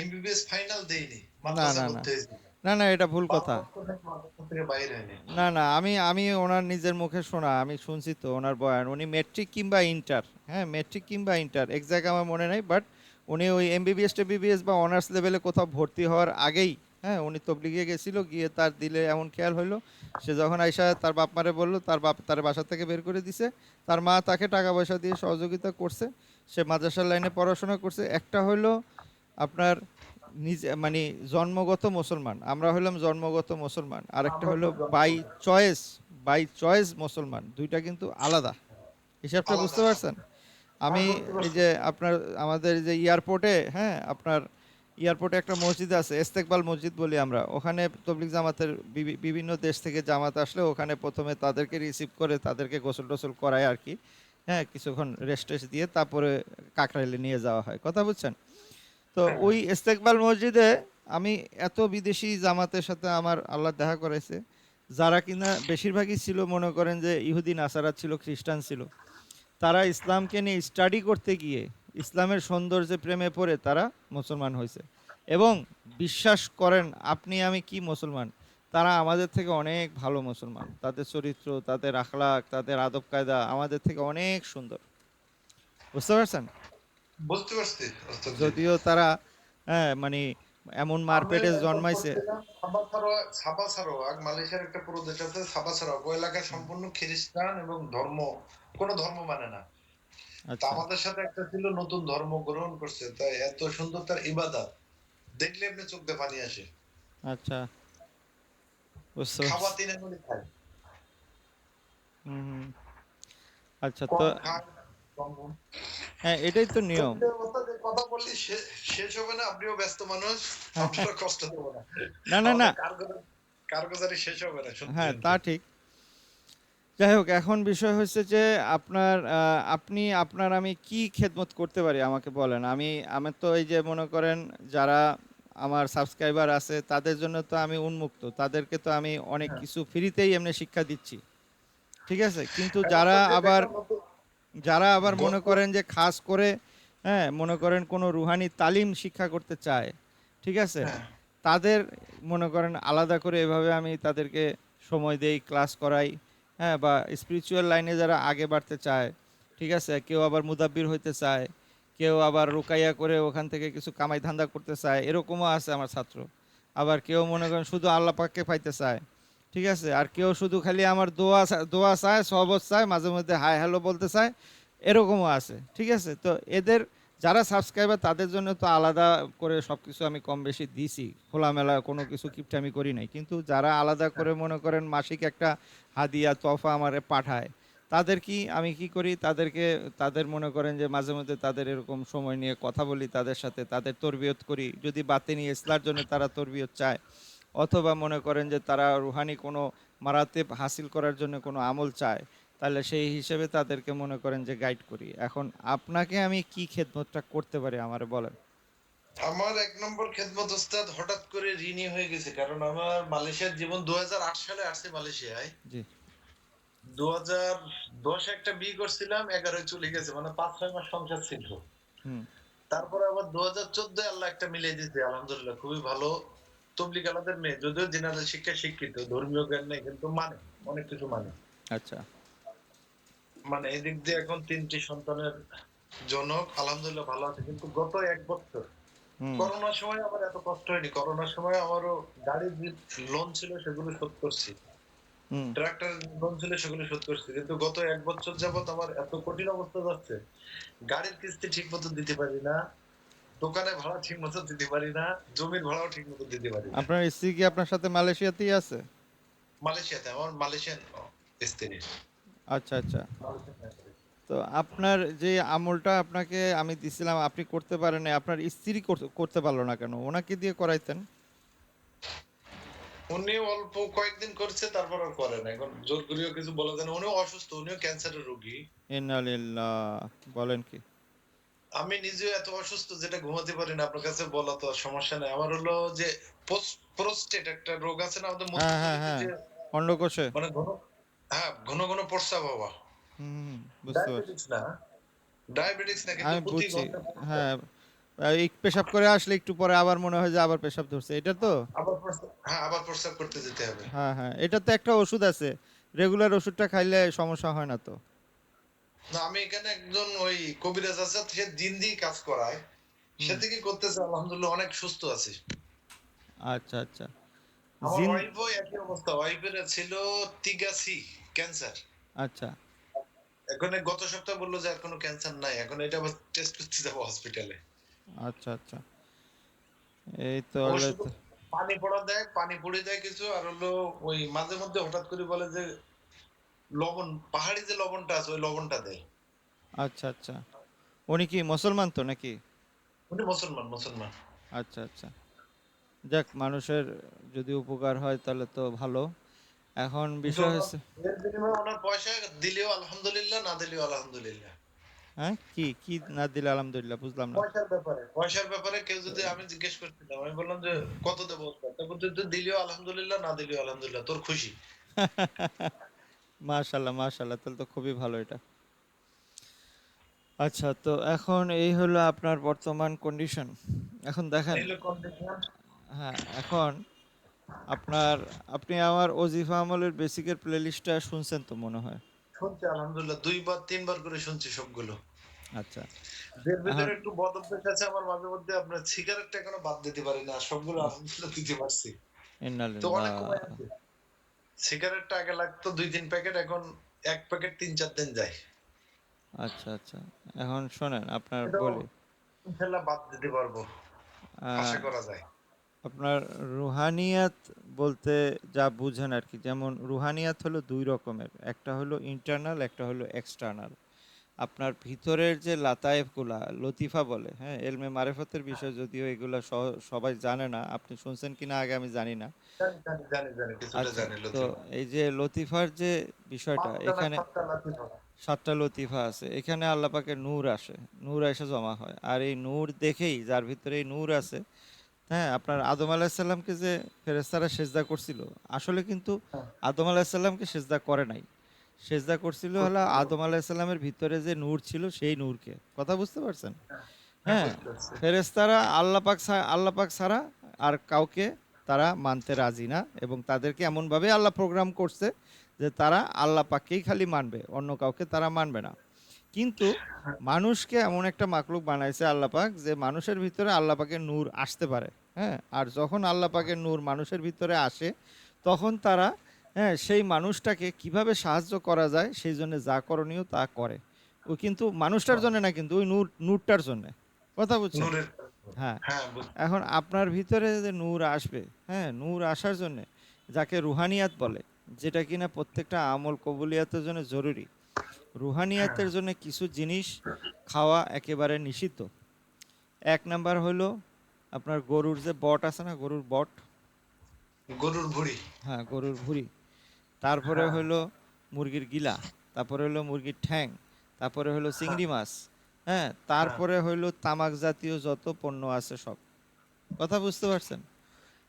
এমবিবিএস ফাইনাল দেয়নি, না মাদ্রাসায় না না ভর্তি হয়েছিল। না না, এটা ভুল 5 কথা। বছর নাকি মাদ্রাসা থেকে বাইরে হয়নি। না না, আমি আমি ওনার নিজের মুখে শোনা, আমি শুনছি তো ওনার বয়ান, উনি মেট্রিক কিংবা ইন্টার, হ্যাঁ মেট্রিক কিংবা ইন্টার, এক্সাক্ট আমার মনে নেই, বাট উনি ওই এমবিবিএস টেবিবিএস বা অনার্স লেভেলে কোথাও ভর্তি হওয়ার আগেই, হ্যাঁ, উনি তবলিগে গেছিল, গিয়ে তার দিলে এমন খেয়াল হইলো, সে যখন আইসা তার বাপ মারে বললো, তার বাপ তার বাসা থেকে বের করে দিছে। তার মা তাকে টাকা পয়সা দিয়ে সহযোগিতা করছে, সে মাদ্রাসার লাইনে পড়াশোনা করছে। একটা হইলো আপনার নিজে মানে জন্মগত মুসলমান, আমরা হইলাম জন্মগত মুসলমান, আরেকটা আমরা হলো তো বাই জন্মগত চয়েস, বাই চয়েস মুসলমান, দুইটা কিন্তু আলাদা। হিসাবটা আলাদা। বুঝতে পারছেন? হ্যাঁ, আমি বুঝতে এই পারছি। যে আপনার আমাদের যে এয়ারপোর্টে, হ্যাঁ আপনার এয়ারপোর্টে একটা মসজিদ আছে, ইস্তেকবাল মসজিদ বলি আমরা, ওখানে তবলিগ জামাতের বিভিন্ন দেশ থেকে জামাত আসলে ওখানে প্রথমে তাদেরকে রিসিভ করে তাদেরকে গোসল টোসল করায় আর কি, হ্যাঁ, কিছুক্ষণ রেস্ট টেস্ট দিয়ে তারপরে কাকরাইলে নিয়ে যাওয়া হয়, কথা বুঝছেন? তো হ্যাঁ, ওই ইস্তেকবাল মসজিদে আমি এত বিদেশি জামাতের সাথে আমার আল্লাহ দেখা করাইছে, যারা কিনা বেশিরভাগই ছিল মনে করেন যে ইহুদি নাসারা ছিল, খ্রিস্টান ছিল। তারা ইসলামকে নিয়ে স্টাডি করতে গিয়ে ইসলামের সৌন্দর্যে প্রেমে পড়ে তারা মুসলমান হয়েছে। এবং বিশ্বাস করেন আপনি আমি কি মুসলমান, তারা আমাদের থেকে অনেক ভালো মুসলমান, তাদের চরিত্র, তাদের আখলাক, তাদের আদব কায়দা আমাদের থেকে অনেক সুন্দর, বুঝতে পারছেন? বুঝতে পারছি ওস্তাদজি। যদিও তারা, হ্যাঁ মানে এমন আমি মারপেটে একবার জন্মাইছে। পড়ছিলাম সাবা সারোয়াক, মালয়েশিয়ার একটা পুরো দেশ আছে সাবা সারোয়াক, ওই এলাকায় হুম, সম্পূর্ণ খ্রিস্টান এবং কোনো ধর্ম মানে না। তা আচ্ছা আমাদের সাথে একটা ছিল নতুন ধর্ম গ্রহণ করছে, তাই এত সুন্দর তার ইবাদত, দেখলে এমনি চোখ দিয়ে পানি আসে। আচ্ছা, বুঝতে খাওয়া পারছি। 3 আঙ্গুলে খায়, হুম হুম, আচ্ছা তো কম খায়, কম ঘুম। হ্যাঁ এটাই তো নিয়ম। সত্যি কথা, যে কথা বললি শেষ হবে না, আপনিও ব্যস্ত মানুষ, আপনারা কষ্ট দেবো না, না না না, আমাদের কারগুজারি শেষ হবে না সত্যি হ্যাঁ তা সত্যি। ঠিক। যাই হোক, এখন বিষয় হচ্ছে যে আপনার আপনি আপনার আমি কি খেদমত করতে পারি আমাকে বলেন। আমি আমি তো এই যে মনে করেন যারা আমার সাবস্ক্রাইবার আছে তাদের জন্য তো আমি উন্মুক্ত, তাদেরকে তো আমি অনেক হ্যাঁ, কিছু ফ্রিতেই এমনি শিক্ষা দিচ্ছি, ঠিক আছে, কিন্তু এখন তো যে আবার দেখার মতো যারা আবার মনে বর্তমান। করেন যে খাস করে, হ্যাঁ মনে করেন কোনো রুহানি তালিম শিক্ষা করতে চায়, ঠিক আছে, হ্যাঁ, তাদের মনে করেন আলাদা করে এভাবে আমি তাদেরকে সময় দেই, ক্লাস করাই, হ্যাঁ, বা স্পিরিচুয়াল লাইনে যারা আগে বাড়তে চায়, ঠিক আছে, কেউ আবার মুদাব্বির হইতে চায়, কেউ আবার রুকাইয়া করে ওখান থেকে কিছু কামাই ধান্দা করতে চায়, এরকমও আছে আমার ছাত্র। আবার কেউ মনে করেন শুধু আল্লাহ পাককে পাইতে চায়, ঠিক আছে, আর কেউ শুধু খালি আমার দোয়া চায়, সহবত চায়, মাঝে মধ্যে হাই হ্যালো বলতে চায়, এরকমও আছে, ঠিক আছে। তো এদের যারা সাবস্ক্রাইবার তাদের জন্য তো আলাদা করে সব কিছু আমি কম বেশি দিছি, খোলামেলা কোনো কিছু কিপটামি করি নাই, কিন্তু যারা আলাদা করে মনে করেন মাসিক একটা হাদিয়া তোফা আমারে পাঠায়, তাদের কি আমি কি করি, তাদেরকে তাদের মনে করেন যে মাঝে মধ্যে তাদের এরকম সময় নিয়ে কথা বলি, তাদের সাথে তাদের তরবিয়ত করি, যদি বাতেনি ইসলার জন্য তারা তরবিয়ত চায়, অথবা মনে করেন যে তারা রুহানি কোনো মারাতেব হাসিল করার জন্য কোনো আমল চায়, তাহলে সেই হিসেবে তাদেরকে মনে করেন যে গাইড করি। এখন আপনাকে আমি কি খেদমতটা করতে পারি আমারে বলেন। আমার 1 নম্বর খেদমত ওস্তাদ, হঠাৎ করে ঋণী হয়ে গেছে, কারণ আমার মালয়েশিয়ার জীবন 2008 সালে আসছে মালয়েশিয়ায়। জি। 2010 একটা বিয়ে করছিলাম, 11 চলে গেছে, মানে 5-6 মাস সংসার ছিল। হুম। তারপরে আবার 2014 আল্লাহ একটা মিলিয়ে দিয়েছে, আলহামদুলিল্লাহ খুবই ভালো তবলিগ আলাদের মেয়ে, যদিও জেনারেল শিক্ষায় শিক্ষিত, ধর্মীয় জ্ঞান নেই, কিন্তু মানে অনেক কিছু মানে। আচ্ছা। মানে এদিক দিয়ে এখন 3টি সন্তানের জনক আলহামদুলিল্লাহ ভালো আছে, কিন্তু গত ১ বছর হুম, করোনার সময় আমার এত কষ্ট হয়নি। করোনার সময় আমারও গাড়ির যে লোন ছিল সেগুলো শোধ করছি। হুম। ট্রাক্টরের লোন ছিল সেগুলো শোধ করছি। কিন্তু গত ১ বছর যাবৎ আমার এত কঠিন অবস্থা যাচ্ছে। গাড়ির কিস্তি ঠিকমতো দিতে পারি না। দোকানে ভাড়া ঠিকমতো দিতে পারি না। জমির ভাড়াও ঠিকমতো দিতে পারি না। আপনার স্ত্রী কি আপনার সাথে মালয়েশিয়াতেই আছে? মালয়েশিয়াতে আমার মালয়েশিয়ান স্ত্রী। আচ্ছা, আচ্ছা। মালয়েশিয়ান স্ত্রী। তো আপনার যে আমলটা আপনাকে আমি দিছিলাম আপনি করতে পারেন নাই, আপনার স্ত্রী করতে পারলো না কেন? ওনাকে দিয়ে করাইতেন। উনি অল্প কয়েকদিন করছে, তারপর আর করে না। এখন জোর করেও কিছু বলা যায় না। উনিও অসুস্থ, উনিও ক্যান্সারের রোগী। ইন্না লিল্লাহ। বলেন কি? আমি নিজেও এত অসুস্থ যেটা ঘুমাতে পারি না। আপনার কাছে বলা তো আর সমস্যা নাই। আমার হলো যে প্রোস্টেট একটা রোগ আছে না আমাদের হ্যাঁ, হ্যাঁ, মূত্রথলিতে, হ্যাঁ। যে অন্ডকোষে। মানে ঘন ঘন প্রস্রাব হওয়া। হুম, বুঝতে পারছি। ডায়াবেটিস না, ডায়াবেটিস না, কিন্তু আমি প্রতি বুঝছি। ঘন্টায় প্রস্রাব। হ্যাঁ, এই পেশাব করে আসলে একটু পরে আবার মনে হয় যে আবার পেশাব ধরছে। এটা তো? আবার প্রস্রাব, হ্যাঁ, আবার প্রস্রাব করতে যেতে হবে। হ্যাঁ, হ্যাঁ। এটা তো একটা ওষুধ আছে। রেগুলার ওষুধটা খাইলে সমস্যা হয় না তো? না, আমি এখানে একজন ওই কবিরাজ আছে, সে দিন দিয়ে কাজ করায়। সে হুম। থেকে করতেছে, আলহামদুলিল্লাহ অনেক সুস্থ আছে। আচ্ছা, আচ্ছা। আমার জিন ওয়াইফও একই অবস্থা। ওয়াইফের ছিল তিগাসি ক্যান্সার। আচ্ছা, এখন এই গত সপ্তাহে বলল যে আর কোনো ক্যান্সার নাই। এখন এটা আবার টেস্ট করতে যাবো হসপিটালে। আচ্ছা, আচ্ছা। এই ও তাহলে শুধু তো পানি পড়া দেয়, পানি পুড়ি দেয় কিছু, আর হলো ওই মাঝে মধ্যে হঠাৎ করে বলে যে লবণ, পাহাড়ি যে লবণটা আছে ওই লবণটা দেয়। আচ্ছা, আচ্ছা। উনি কি মুসলমান তো নাকি? উনি মুসলমান, মুসলমান। আচ্ছা, আচ্ছা। যাক, মানুষের যদি উপকার হয় তাহলে তো ভালো। এখন কিন্তু বিষয় ওনার হচ্ছে, এর বিনিময়ে ওনার পয়সা দিলেও আলহামদুলিল্লাহ, না দিলেও আলহামদুলিল্লাহ। হ্যাঁ, কি কি না দিলে আলহামদুলিল্লাহ, বুঝলাম না। পয়সার ব্যাপারে কেউ যদি, আমি জিজ্ঞেস করছিলাম, আমি বললাম যে কত দেবো ওস্তাদ? তারপর তুই দিলেও আলহামদুলিল্লাহ, না দিলেও আলহামদুলিল্লাহ, তোর খুশি। মাশাল্লাহ, মাশাল্লাহ, তাহলে তো খুবই ভালো এটা। আচ্ছা, তো এখন এই হলো আপনার বর্তমান কন্ডিশন। এখন দেখেন, এই হলো কন্ডিশন। হ্যাঁ, এখন আপনার আপনি আমার ওজিফা আমলের বেসিকের প্লেলিস্টটা শুনছেন তো মনে হয়। শুনছি আলহামদুলিল্লাহ, ২ বার ৩ বার করে শুনছি সবগুলো। আচ্ছা, এর এখন ভিতরে একটু বদ অভ্যাস আছে আমার, মাঝে মধ্যে আপনার সিগারেটটা এখনো বাদ দিতে পারি না। আর সবগুলো আলহামদুলিল্লাহ দিতে পারছি। তো অনেক কমায় ইন্নালিল্লাহ। আনছি। সিগারেটটা আগে লাগতো ২-৩ প্যাকেট, এখন ১ প্যাকেট ৩-৪ দিন যায়। আচ্ছা, আচ্ছা। এখন শোনেন আপনার এটাও বলি। ইনশাআল্লাহ বাদ দিতে পারবো। আহ, আশা করা যায়। আপনার রুহানিয়াত বলতে যা বুঝেন আর কি, যেমন রুহানিয়াত হলো দুই রকমের, একটা হলো ইন্টারনাল, একটা হলো এক্সটার্নাল। আপনার ভিতরের যে লাতায়েফগুলা লতিফা বলে, হ্যাঁ, এলমে মারেফতের বিষয়, যদিও এগুলা সবাই জানে না, আপনি শুনছেন কিনা আগে আমি জানি না। জানি, জানি, জানি, জানি। কিছুটা আচ্ছা, জানি তো লতিফা। এই যে লতিফার যে বিষয়টা ৫ টা না এখানে ৭ টা লতিফা। ৭টা লতিফা আছে। এখানে আল্লাহ পাকের নূর আসে। নূর এসে জমা হয়। আর এই নূর দেখেই, যার ভিতরে এই নূর আছে, হ্যাঁ, আপনার আদম আলাহিসাল্লামকে যে ফেরেশতারা সেজদা করছিল, আসলে কিন্তু হ্যাঁ, আদম আলাহিসাল্লামকে সেজদা করে নাই। সেজদা করছিল হলো করছিল। আদম আলাহিসাল্লামের ভিতরে যে নূর ছিল সেই নূরকে। কথা বুঝতে পারছেন? হ্যাঁ, হ্যাঁ, হ্যাঁ, বুঝতে পারছি। ফেরেশতারা আল্লাহ পাক ছাড়া আর কাউকে তারা মানতে রাজি না, এবং তাদেরকে এমনভাবে আল্লাহ প্রোগ্রাম করছে যে তারা আল্লাহ পাককেই খালি মানবে, অন্য কাউকে তারা মানবে না। কিন্তু মানুষকে এমন একটা মাকলুক বানাইছে আল্লাহ পাক যে মানুষের ভিতরে আল্লাহ পাকের নূর আসতে পারে। হ্যাঁ, আর যখন আল্লাহ পাকের নূর মানুষের ভিতরে আসে, তখন তারা, হ্যাঁ, সেই মানুষটাকে কিভাবে সাহায্য করা যায় সেই জন্য যা করণীয় তা করে। ও কিন্তু মানুষটার জন্য না, কিন্তু ওই নূরটার জন্য। কথা বুঝছেন? নূরের। হ্যাঁ। হ্যাঁ, বুঝছি। এখন আপনার ভিতরে যে নূর আসবে, হ্যাঁ, নূর আসার জন্য যাকে রুহানিয়াত বলে, যেটা কিনা প্রত্যেকটা আমল কবুলিয়াতের জন্য জরুরি। হ্যাঁ, রুহানিয়াতের জন্য কিছু জিনিস খাওয়া একেবারে নিষিদ্ধ। এক নাম্বার হলো আপনার গরুর যে বট আছে না, গরুর বট, গরুর ভুঁড়ি। হ্যাঁ, গরুর ভুঁড়ি। তারপরে হ্যাঁ, হলো মুরগির গিলা। তারপরে হলো মুরগির ঠ্যাং। তারপরে হলো হ্যাঁ, চিংড়ি মাছ। হ্যাঁ, হ্যাঁ, তারপরে হলো তামাক জাতীয় যত পণ্য আছে সব। কথা বুঝতে পারছেন?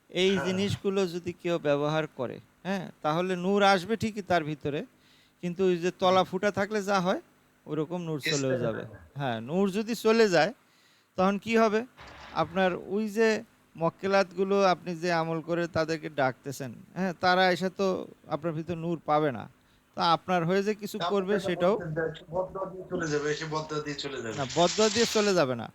এই হ্যাঁ। জিনিসগুলো যদি কেউ ব্যবহার করে, হ্যাঁ, তাহলে নূর আসবে ঠিকই তার ভিতরে, কিন্তু ওই যে তলা ফুটা থাকলে যা হয় ওরকম নূর চলেও স্টেজে যাবে। হয় না। হ্যাঁ, নূর যদি চলে যায় তখন কি হবে? আপনার ওই যে মক্কেলাতগুলো আপনি যে আমল করে তাদেরকে ডাকতেছেন, হ্যাঁ, তারা এসে তো আপনার ভিতর নূর পাবে না। তো আপনার হয়ে যে কিছু আপনি করবে যেটা সেটাও বলছেন যে একটু বদয়া দিয়ে চলে যাবে, এসে বদয়া দিয়ে চলে যাবে। না, বদদোয়া দিয়ে চলে যাবে না।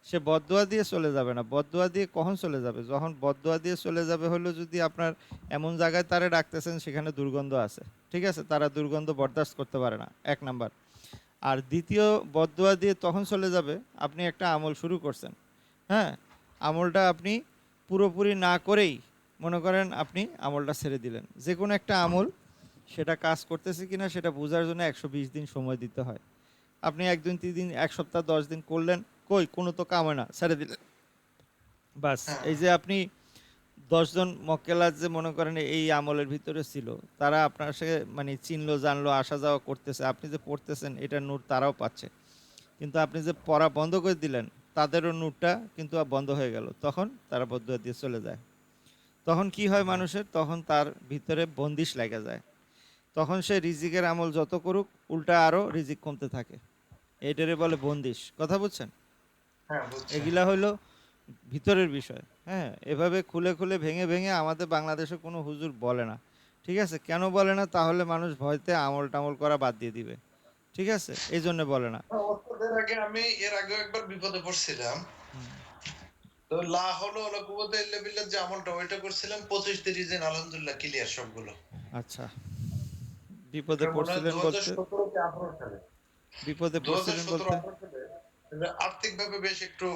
সে বদদোয়া দিয়ে চলে যাবে না। বদদোয়া দিয়ে কখন চলে যাবে? যখন বদদোয়া দিয়ে চলে যাবে হলো যদি আপনার এমন জায়গায় তারে ডাকতেছেন সেখানে দুর্গন্ধ আছে। ঠিক আছে? তারা দুর্গন্ধ বরদাস্ত করতে পারে না। ১ নাম্বার। আর দ্বিতীয় বদদোয়া দিয়ে তখন চলে যাবে আপনি একটা আমল শুরু করছেন। হ্যাঁ? আমলটা আপনি পুরোপুরি না করেই মনে করেন আপনি আমলটা ছেড়ে দিলেন। যেকোনো একটা আমল সেটা কাজ করতেছে কিনা সেটা বোঝার জন্য ১২০ দিন সময় দিতে হয়। আপনি ১ দিন ৩ দিন ১ সপ্তাহ ১০ দিন করলেন, কই কোনো তো কাম হয় না, ছেড়ে দিলেন। বাস হ্যাঁ, এই যে আপনি ১০ জন মক্কেলার যে মনে করেন এই আমলের ভিতরে ছিল, তারা আপনার সাথে মানে চিনলো জানলো আসা যাওয়া করতেছে। আপনি যে পড়তেছেন এটার নূর তারাও পাচ্ছে। কিন্তু আপনি যে পড়া বন্ধ করে দিলেন, তাদেরও নূরটা কিন্তু বন্ধ হয়ে গেল। তখন তারা বদদোয়া দিয়ে চলে যায়। তখন কি হয় মানুষের? তখন তার ভিতরে বন্দিশ লেগে যায়। তখন সে রিজিকের আমল যত করুক উল্টা আরো রিজিক কমতে থাকে। এটারে বলে বন্দিশ। কথা বুঝছেন? হ্যাঁ বুঝছি। এগুলা হইলো ভিতরের বিষয়। হ্যাঁ? এভাবে খুলে, খুলে ভেঙে, ভেঙে আমাদের বাংলাদেশে কোনো হুজুর বলে না। ঠিক আছে? কেন বলে না? তাহলে মানুষ ভয়তে আমল-টামল করা বাদ দিয়ে দিবে। ঠিক আছে? এইজন্য বলে না। ওস্তাদের আগে আমি এর আগেও একবার বিপদে পড়ছিলাম। হুম, তো লা হাওলা ওয়ালা কুওয়াতা ইল্লা বিল্লাহ যে আমলটা ওইটা করছিলাম ২৫-৩০ দিন আলহামদুলিল্লাহ ক্লিয়ার সবগুলো। আচ্ছা। বিপদে এটা মনে হয় পড়ছিলেন বলতে? ২০১৭ কি ১৮ সালে। বিপদে পড়ছিলেন বলতে? ২০১৭-১৮ সালে আর্থিকভাবে বেশ একটু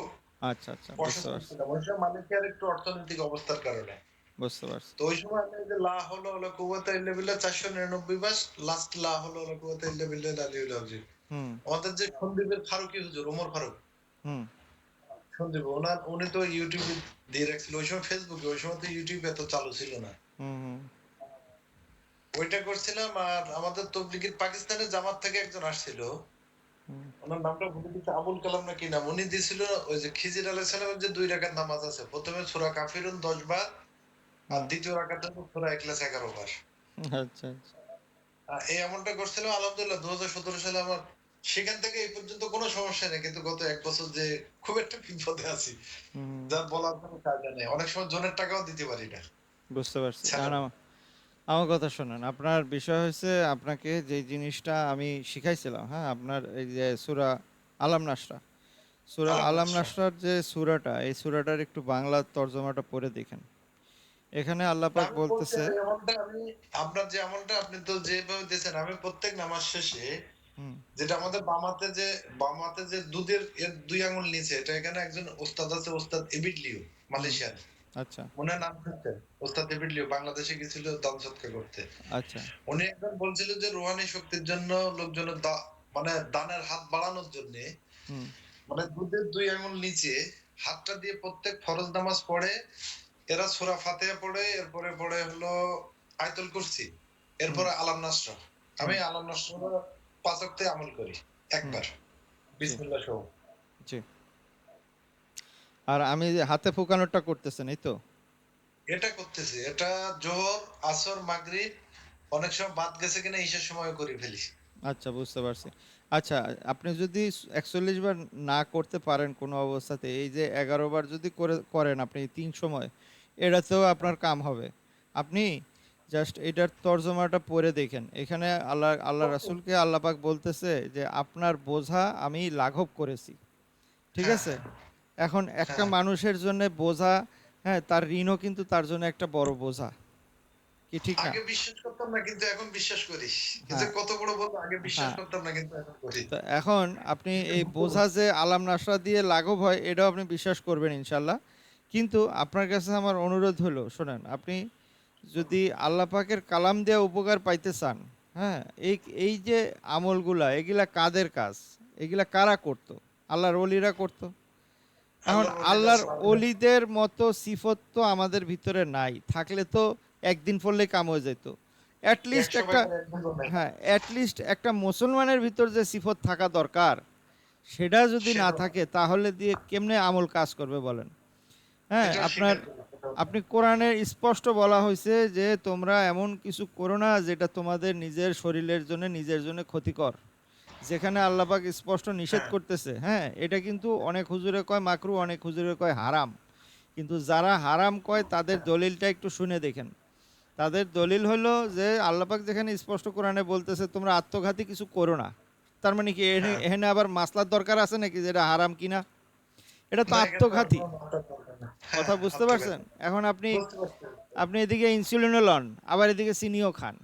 আচ্ছা, আচ্ছা। বুঝতে অসুস্থ পারছি। ছিলাম। ওই সময় মালয়েশিয়ার একটু অর্থনৈতিক অবস্থার কারণে। বুঝতে পারছি। তো ওই সময় আমি এই যে লা হাওলা ওয়ালা কুওয়াতা ইল্লা বিল্লাহ ৪৯৯ বার লাস্ট লা হাওলা ওয়ালা কুওয়াতা ইল্লা বিল্লাহিল আলিয়্যিল আযীম। হুম, আমাদের যে সন্দ্বীপের ফারুকী হুজুর ওমর ফারুক হুম, সন্দীপ উনি তো ইউটিউবে দিয়ে রাখছিল ওই সময় ফেসবুকে, ওই সময় তো ইউটিউব এত চালু ছিল না। হুম, হুম, ওইটা করছিলাম আর আমাদের তবলিগের পাকিস্তানের জামাত থেকে একজন আসছিল, হুম, ওনার নামটা ভুলে গেছি, আবুল কালাম না কি নাম, উনি দিছিল ওই যে খিজির আলাইহিস সালামের যে ২ রাকাত নামাজ আছে, প্রথমে সূরা কাফিরুন ১০ বার আর হুম। দ্বিতীয় রাকাতে সূরা ইখলাস ১১ বার। আচ্ছা, আচ্ছা। এই আমলটা করছিলাম আলহামদুলিল্লাহ ২০১৭ সালে আমার সেখান থেকে এই পর্যন্ত কোনো সমস্যা নেই, কিন্তু গত ১ বছর যে খুব একটা বিপদে আছি হুম, যা বলার কোনো কায়দা নেই, অনেক সময় জনের টাকাও দিতে পারি না। বুঝতে পারছি। ছাড়া এখন আমার কথা শোনেন। আপনার বিষয় হয়েছে আপনাকে যে জিনিসটা আমি শিখাইছিলাম, হ্যাঁ? আপনার এই যে সূরা আলাম নাসরা। সূরা আলাম আলহামদুলিল্লাহ। নাসরার যে সূরাটা, এই সূরাটার একটু বাংলা তর্জমাটা পড়ে দেখেন। এখানে আল্লাহ না পাক আমি বলছি বলতেছে আমলটা আমি আপনার যে আমলটা আপনি তো যেভাবে দিয়েছেন আমি প্রত্যেক নামাজ শেষে হুম, যেটা আমাদের বাম হাতে যে দুধের এর ২ আঙ্গুল নিচে এটা এখানে একজন ওস্তাদ আছে, ওস্তাদ এবিড লিও হুম, মালয়েশিয়ার। আচ্ছা, মনে হয় নাম শুনছেন? ওস্তাদ এবিড লিও বাংলাদেশে গেছিল দান সদকা করতে। আচ্ছা, উনি একবার বলছিল যে রুহানি শক্তির জন্য লোকজনের মানে দানের হাত বাড়ানোর জন্য হুম, মানে দুধের ২ আঙ্গুল নিচে হাতটা দিয়ে প্রত্যেক ফরজ নামাজ পড়ে এরা সূরা ফাতিহা পড়ে, এরপরে পড়ে হলো আয়াতুল কুরসি, হুম, এরপরে আলাম নাসরা। হুম, আমি আলাম নাসরা ৫ ওয়াক্তে আমল করি হুম, একবার। জি, বিসমিল্লাহ সহ। জি। আর আমি যে হাতে ফুঁকানোরটা করতেছেন, এই তো? এটা করতেছি। এটা জোহর, আসর, মাগরিব অনেক সময় বাদ গেছে কিনা ঈশার সময়ও করে ফেলি। আচ্ছা, বুঝতে পারছি। আচ্ছা, আপনি যদি ৪১ বার না করতে পারেন কোনো অবস্থাতে, এই যে ১১ বার যদি করেন আপনি ৩ সময়, এটাতেও আপনার কাম হবে। আপনি জাস্ট এটার তর্জমাটা পড়ে দেখেন। এখানে আল্লাহ রাসূলকে আল্লাহ পাক বলতেছে যে, "আপনার বোঝা আমি লাঘব করেছি।" ঠিক হ্যাঁ, আছে? হ্যাঁ, এখন একটা হ্যাঁ। মানুষের জন্যে বোঝা, হ্যাঁ, তার ঋণও কিন্তু তার জন্য একটা বড় বোঝা। কি ঠিক না? আগে বিশ্বাস করতাম না কিন্তু এখন বিশ্বাস করি। এই যে হ্যাঁ, কত বড় বলবো আগে বিশ্বাস হ্যাঁ। করতাম না কিন্তু এখন করি। তো এখন আপনি এই বোঝা যে আলাম নাসরা দিয়ে লাঘব হয় এটাও আপনি বিশ্বাস করবেন ইনশাল্লাহ। কিন্তু আপনার কাছে আমার অনুরোধ হলো শোনেন, আপনি যদি আল্লাহ পাকের কালাম দিয়ে উপকার পাইতে চান, হ্যাঁ, এই এই যে আমলগুলা এগুলা কাদের কাজ? এগুলা কারা করত? আল্লাহর ওলিরা করত। এখন আল্লাহর ওলিরা আল্লাহর সাহাবারা অলিদের মতো সিফত তো আমাদের ভিতরে নাই, থাকলে তো একদিন পড়লেই কাম হয়ে যেত। অ্যাটলিস্ট ১০০ একটা, ভাগের ১ ভাগও নাই। হ্যাঁ, অ্যাটলিস্ট একটা মুসলমানের ভিতর যে সিফত থাকা দরকার সেটা যদি না সেটাও নাই। থাকে তাহলে দিয়ে কেমনে আমল কাজ করবে বলেন? হ্যাঁ, এটাও আপনার স্বীকার করি, সেটাও আপনি কোরআনের স্পষ্ট বলা হয়েছে যে তোমরা এমন কিছু করো না যেটা তোমাদের নিজের শরীরের জন্য নিজের জন্য ক্ষতিকর। যেখানে আল্লাহ পাক স্পষ্ট নিষেধ হ্যাঁ, করতেছে, হ্যাঁ, এটা কিন্তু অনেক হুজুরে কয় মাকরু, অনেক হুজুরে কয় হারাম। কিন্তু যারা হারাম কয় তাদের দলিলটা একটু শুনে দেখেন। তাদের দলিল হলো যে আল্লাহ পাক যেখানে স্পষ্ট কোরআনে বলতেছে তোমরা আত্মঘাতী কিছু করো না, তার মানে কি হ্যাঁ, এখানে আবার মাসলার দরকার আছে নাকি যেটা হারাম কিনা? এটা তো না এখানে তো আর আত্মঘাতী। কোনো মাত্রার দরকার না। হ্যাঁ, কথা বুঝতে পারছেন? আত্মঘাতী। এখন আপনি বুঝতে পারছি। আপনি এদিকে ইনসুলিনও লন, আবার এদিকে চিনিও খান,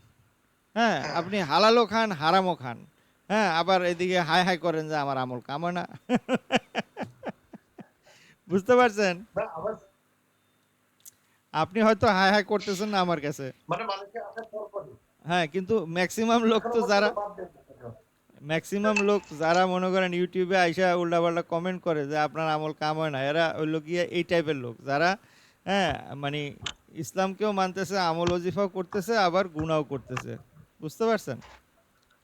হ্যাঁ, হ্যাঁ, আপনি হালালও খান হারামও খান, হ্যাঁ, আবার এদিকে হাই হাই করেন যে আমার আমল কামে না। বুঝতে পারছেন? না আবার আপনি হয়তো হাই হাই করতেছেন না আমার কাছে, মানে মালয়েশিয়া আসার পরপরই হ্যাঁ, কিন্তু ম্যাক্সিমাম লোক এখনো তো পর্যন্ত যারা বাদ দিয়েছে না। মনে করেন ইউটিউবে আইসা উল্টাপাল্টা কমেন্ট করে যে আপনার আমল কাম হয় না, এরা ওই লোক গিয়ে এই টাইপের লোক যারা, হ্যাঁ, মানে ইসলামকেও মানতেছে, আমল ওজিফাও করতেছে, আবার গুনাও করতেছে। বুঝতে পারছেন?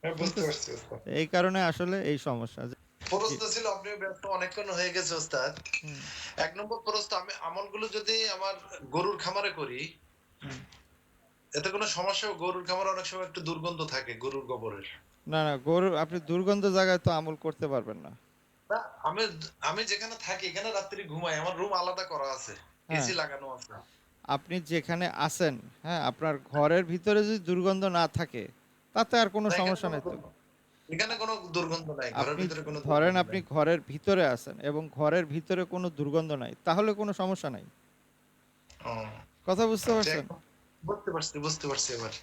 হ্যাঁ, বুঝতে কিন্তু পারছি ওস্তাদ। এই কারণে আসলে এই সমস্যা জি। প্রশ্ন ছিল আপনি ব্যস্ত অনেকক্ষণ হয়ে গেছে ওস্তাদ। হুম, ১ নম্বর প্রশ্ন, আমি আমলগুলো যদি আমার গরুর খামারে করি, হুম। এতে কোনো সমস্যা? গরুর খামারে অনেক সময় একটু দুর্গন্ধ থাকে গরুর গোবরের। না না, গরু আপনি দুর্গন্ধ জায়গায় তো আমল করতে পারবেন না। না, আমি আমি যেখানে থাকি এখানে রাত্রি ঘুমাই, আমার রুম আলাদা করা আছে, হ্যাঁ, এসি লাগানো আছে। আপনি যেখানে আছেন, হ্যাঁ, আপনার ঘরের ভিতরে যদি দুর্গন্ধ না থাকে তাতে আর কোনো না, সমস্যা নেই তো। এখানে কোনো দুর্গন্ধ নাই, ঘরের আপনি ভিতরে কোনো ধরেন দুর্গন্ধ আপনি নাই। ঘরের ভিতরে আছেন এবং ঘরের ভিতরে কোনো দুর্গন্ধ নাই, তাহলে কোনো সমস্যা নাই। ও কথা বুঝতে আচ্ছা, পারছেন? এখন বুঝতে পারছি এবার।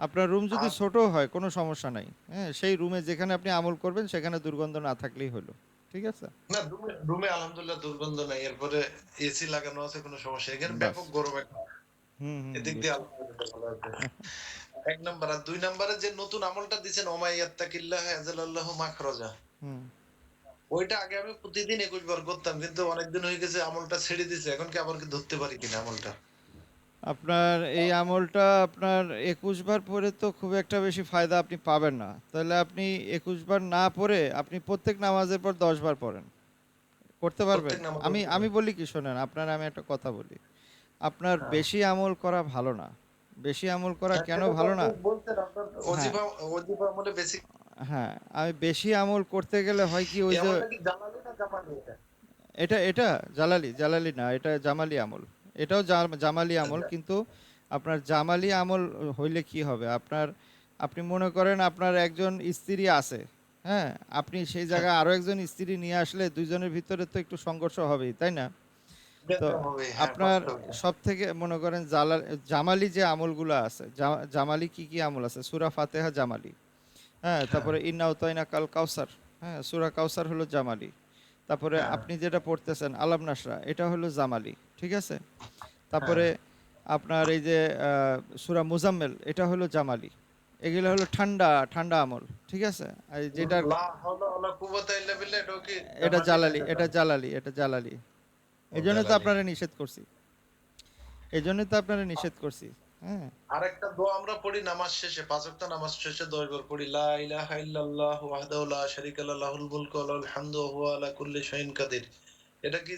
আপনার রুম যদি আর ছোট হয় কোনো সমস্যা নাই, হ্যাঁ, সেই রুমে যেখানে আপনি আমল করবেন সেখানে দুর্গন্ধ না থাকলেই হলো। ঠিক আছে? না, রুমে আলহামদুলিল্লাহ দুর্গন্ধ নাই, এরপরে এসি লাগানো আছে, কোনো সমস্যা নেই। এখানে বাস। ব্যাপক গরম একটা, হুম হুম, এদিক দিয়ে বুঝছি। আলহামদুলিল্লাহ ভালো আছে। ১ নাম্বার। আর ২ নাম্বারে যে নতুন আমলটা দিছেন, ওমাইয়াত্তাকিল্লাহ ইয়াজআলাল্লাহু মাখরাজা, হুম। ওইটা আগে আমি প্রতিদিন ২১ বার করতাম, কিন্তু অনেকদিন হয়ে গেছে আমলটা ছেড়ে দিয়েছি। এখন কি আবার কি ধরতে পারি কিনা আমলটা? আপনার এই আমলটা আপনার ২১ বার পরে তো খুব একটা বেশি ফায়দা আপনি পাবেন না, তাহলে আপনি ২১ বার না পড়ে আপনি প্রত্যেক নামাজের পর ১০ বার পড়েন, করতে পারবেন? প্রত্যেক নামাজ আমি পড়তে আমি হবে। বলি কি শোনেন, আপনার আমি একটা কথা বলি, আপনার হ্যাঁ। বেশি আমল করা ভালো না। বেশি আমল করা হ্যাঁ, কেন সেটা তো ভালো আপনি না? বলছেন, আপনার হ্যাঁ, ওজিফা আমলে বেসিক। হ্যাঁ, আমি বেশি আমল করতে গেলে হয় কি ওই এই যে আমলটা কি জালালি না জামালি এটা? এটা এটা জালালি না, এটা জামালি আমল। এটাও জামালি আমল, আচ্ছা, কিন্তু আপনার জামালি আমল হইলে কি হবে আপনার, আপনি মনে করেন আপনার একজন স্ত্রী আছে, হ্যাঁ, আপনি সেই হ্যাঁ, জায়গায় আরো একজন স্ত্রী নিয়ে আসলে দুইজনের ভিতরে তো একটু সংঘর্ষ হবেই, তাই না? তো যেতে হবে, হ্যাঁ, আপনার বাস্তব এটা। সব থেকে মনে করেন জামালি যে আমলগুলো আছে, জামালি কি কি আমল আছে? সূরা ফাতিহা জামালি, হ্যাঁ, হ্যাঁ, তারপরে ইন্না উতাইনা কাল কাউসার, হ্যাঁ, সূরা কাউসার হলো জামালি। তারপরে হ্যাঁ, আপনি যেটা পড়তেছেন আলাম নাসরা, এটা হলো জামালি, ঠিক আছে? হ্যাঁ। তারপরে আপনার এই যে সূরা মুজাম্মেল, এটা হলো জামালি। এগুলো হলো ঠান্ডা ঠান্ডা আমল, ঠিক আছে? আর যেটার লা হাওলা ওয়ালা কুওয়াতা ইল্লা বিল্লাহ, এটাও কি এটা জামালি না জালালি, এটা এটা জালালি? জালালি, এটা জালালি। ও এই জন্য তো জালালি। আপনারা নিষেধ করছি, এই জন্য তো আপনারা নিষেধ করছি। হ্যাঁ, আরেকটা দোয়া আমরা পড়ি নামাজ শেষে, ৫ ওয়াক্ত নামাজ শেষে ১০ বার পড়ি, লা ইলাহা ইল্লাল্লাহু ওয়াহদাহু লা শারীকা লাহু লাহুল মুলকু ওয়া লাহুল হামদু ওয়া হুয়া আলা কুল্লি শাইইন কাদির। এটা কি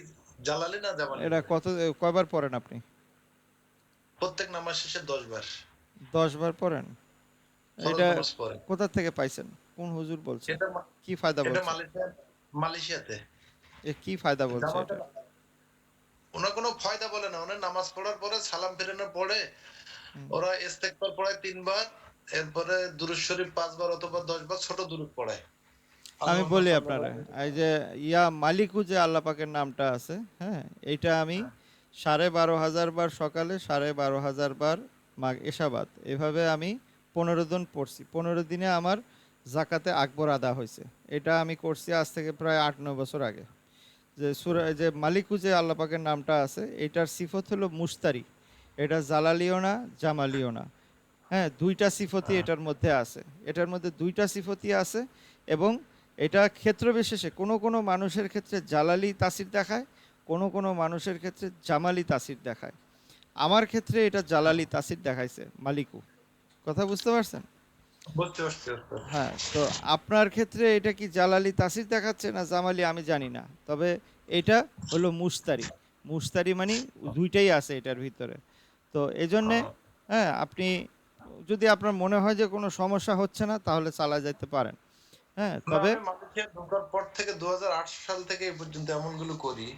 জালালি না জামালি এটা পড়ে? কয়বার পড়েন আপনি? প্রত্যেক নামাজ শেষে ১০ বার ১০ বার পড়েন? ফরজ এটা নামাজ পড়ে। কোথা থেকে পাইছেন? কোন হুজুর বলছে? এটা কি ফায়দা এটা বলছে? মালয়েশিয়াতে। কি ফায়দা বলছে জামাতে এটা? ওনার কোনো ফায়দা বলে না। ওনার নামাজ পড়ার পরে সালাম ফিরানোর পরে হুম। ওরা ইস্তেগফার পড়ায় ৩ বার, এরপরে দুরূদ শরীফ ৫ বার অথবা ১০ বার ছোট দুরূদ পড়ায়। আমি আল্লাহুম্মা বলি সাল্লি আলা আপনারা, এই সাইয়্যিদিনা। যে ইয়া মালিকু যে আল্লাহ পাকের নামটা আছে, হ্যাঁ, এইটা আমি হ্যাঁ, 12,500 বার সকালে, 12,500 বার এশাবাদ, এভাবে আমি 15 দিন পড়ছি। 15 দিনে আমার জাকাতে আকবর আদা হয়েছে। এটা আমি করছি আজ থেকে প্রায় 8-9 বছর আগে। যে যে মালিকু যে আল্লাহ পাকের নামটা আছে, এটার সিফত হলো মুস্তারি। এটা জালালিও না জামালিও না, হ্যাঁ, দুইটা সিফতই হ্যাঁ। এটার মধ্যে আছে। এটার মধ্যে দুইটা সিফতই আছে, এবং এটা ক্ষেত্র বিশেষে কোনো কোনো মানুষের ক্ষেত্রে জালালি তাসির দেখায়, কোনো কোনো মানুষের ক্ষেত্রে জামালি তাসির দেখায়। আমার ক্ষেত্রে এটা জালালি তাসির দেখাইছে মালিকু। কথা বুঝতে পারছেন? বুঝতে পারছি, বুঝতে পারছি। হ্যাঁ, তো আপনার ক্ষেত্রে এটা কি জালালি তাসির দেখাচ্ছে না জামালি আমি জানি না, তবে এটা হলো মুস্তারি। মুস্তারি মানে দুইটাই আছে এটার ভিতরে। তো এজন্যে, হ্যাঁ। হ্যাঁ, আপনি যদি আপনার মনে হয় যে কোনো সমস্যা হচ্ছে না তাহলে চালা যেতে পারেন, হ্যাঁ, না, তবে আমি মালয়েশিয়া ঢোকার পর থেকে ২০০৮ সাল থেকে এই পর্যন্ত এমনগুলো করি।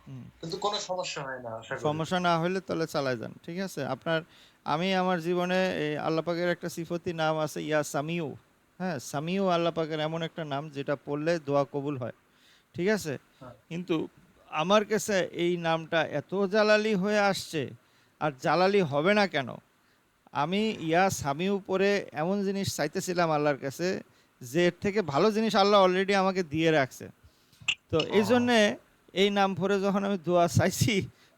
হুম। কিন্তু কোনো সমস্যা হয় না আশা করি। সমস্যা না হলে তাহলে চালায় যান, ঠিক আছে? আমি আমার জীবনে এই আল্লাহ পাকের একটা সিফতি নাম আছে, ইয়া সামিউ। হ্যাঁ, সামিউ আল্লাহ পাকের এমন একটা নাম যেটা পড়লে দোয়া কবুল হয়, ঠিক আছে? হ্যাঁ। কিন্তু আমার কাছে এই নামটা এত জালালি হয়ে আসছে, আর জালালি হবে না কেন? আমি ইয়া সামিউ পরে এমন জিনিস চাইতেছিলাম আল্লাহর কাছে, যে এর থেকে ভালো জিনিস আল্লাহ অলরেডি আমাকে দিয়ে রাখছে। তো এই ও, জন্যে এই নাম পরে যখন আমি দোয়া চাইছি,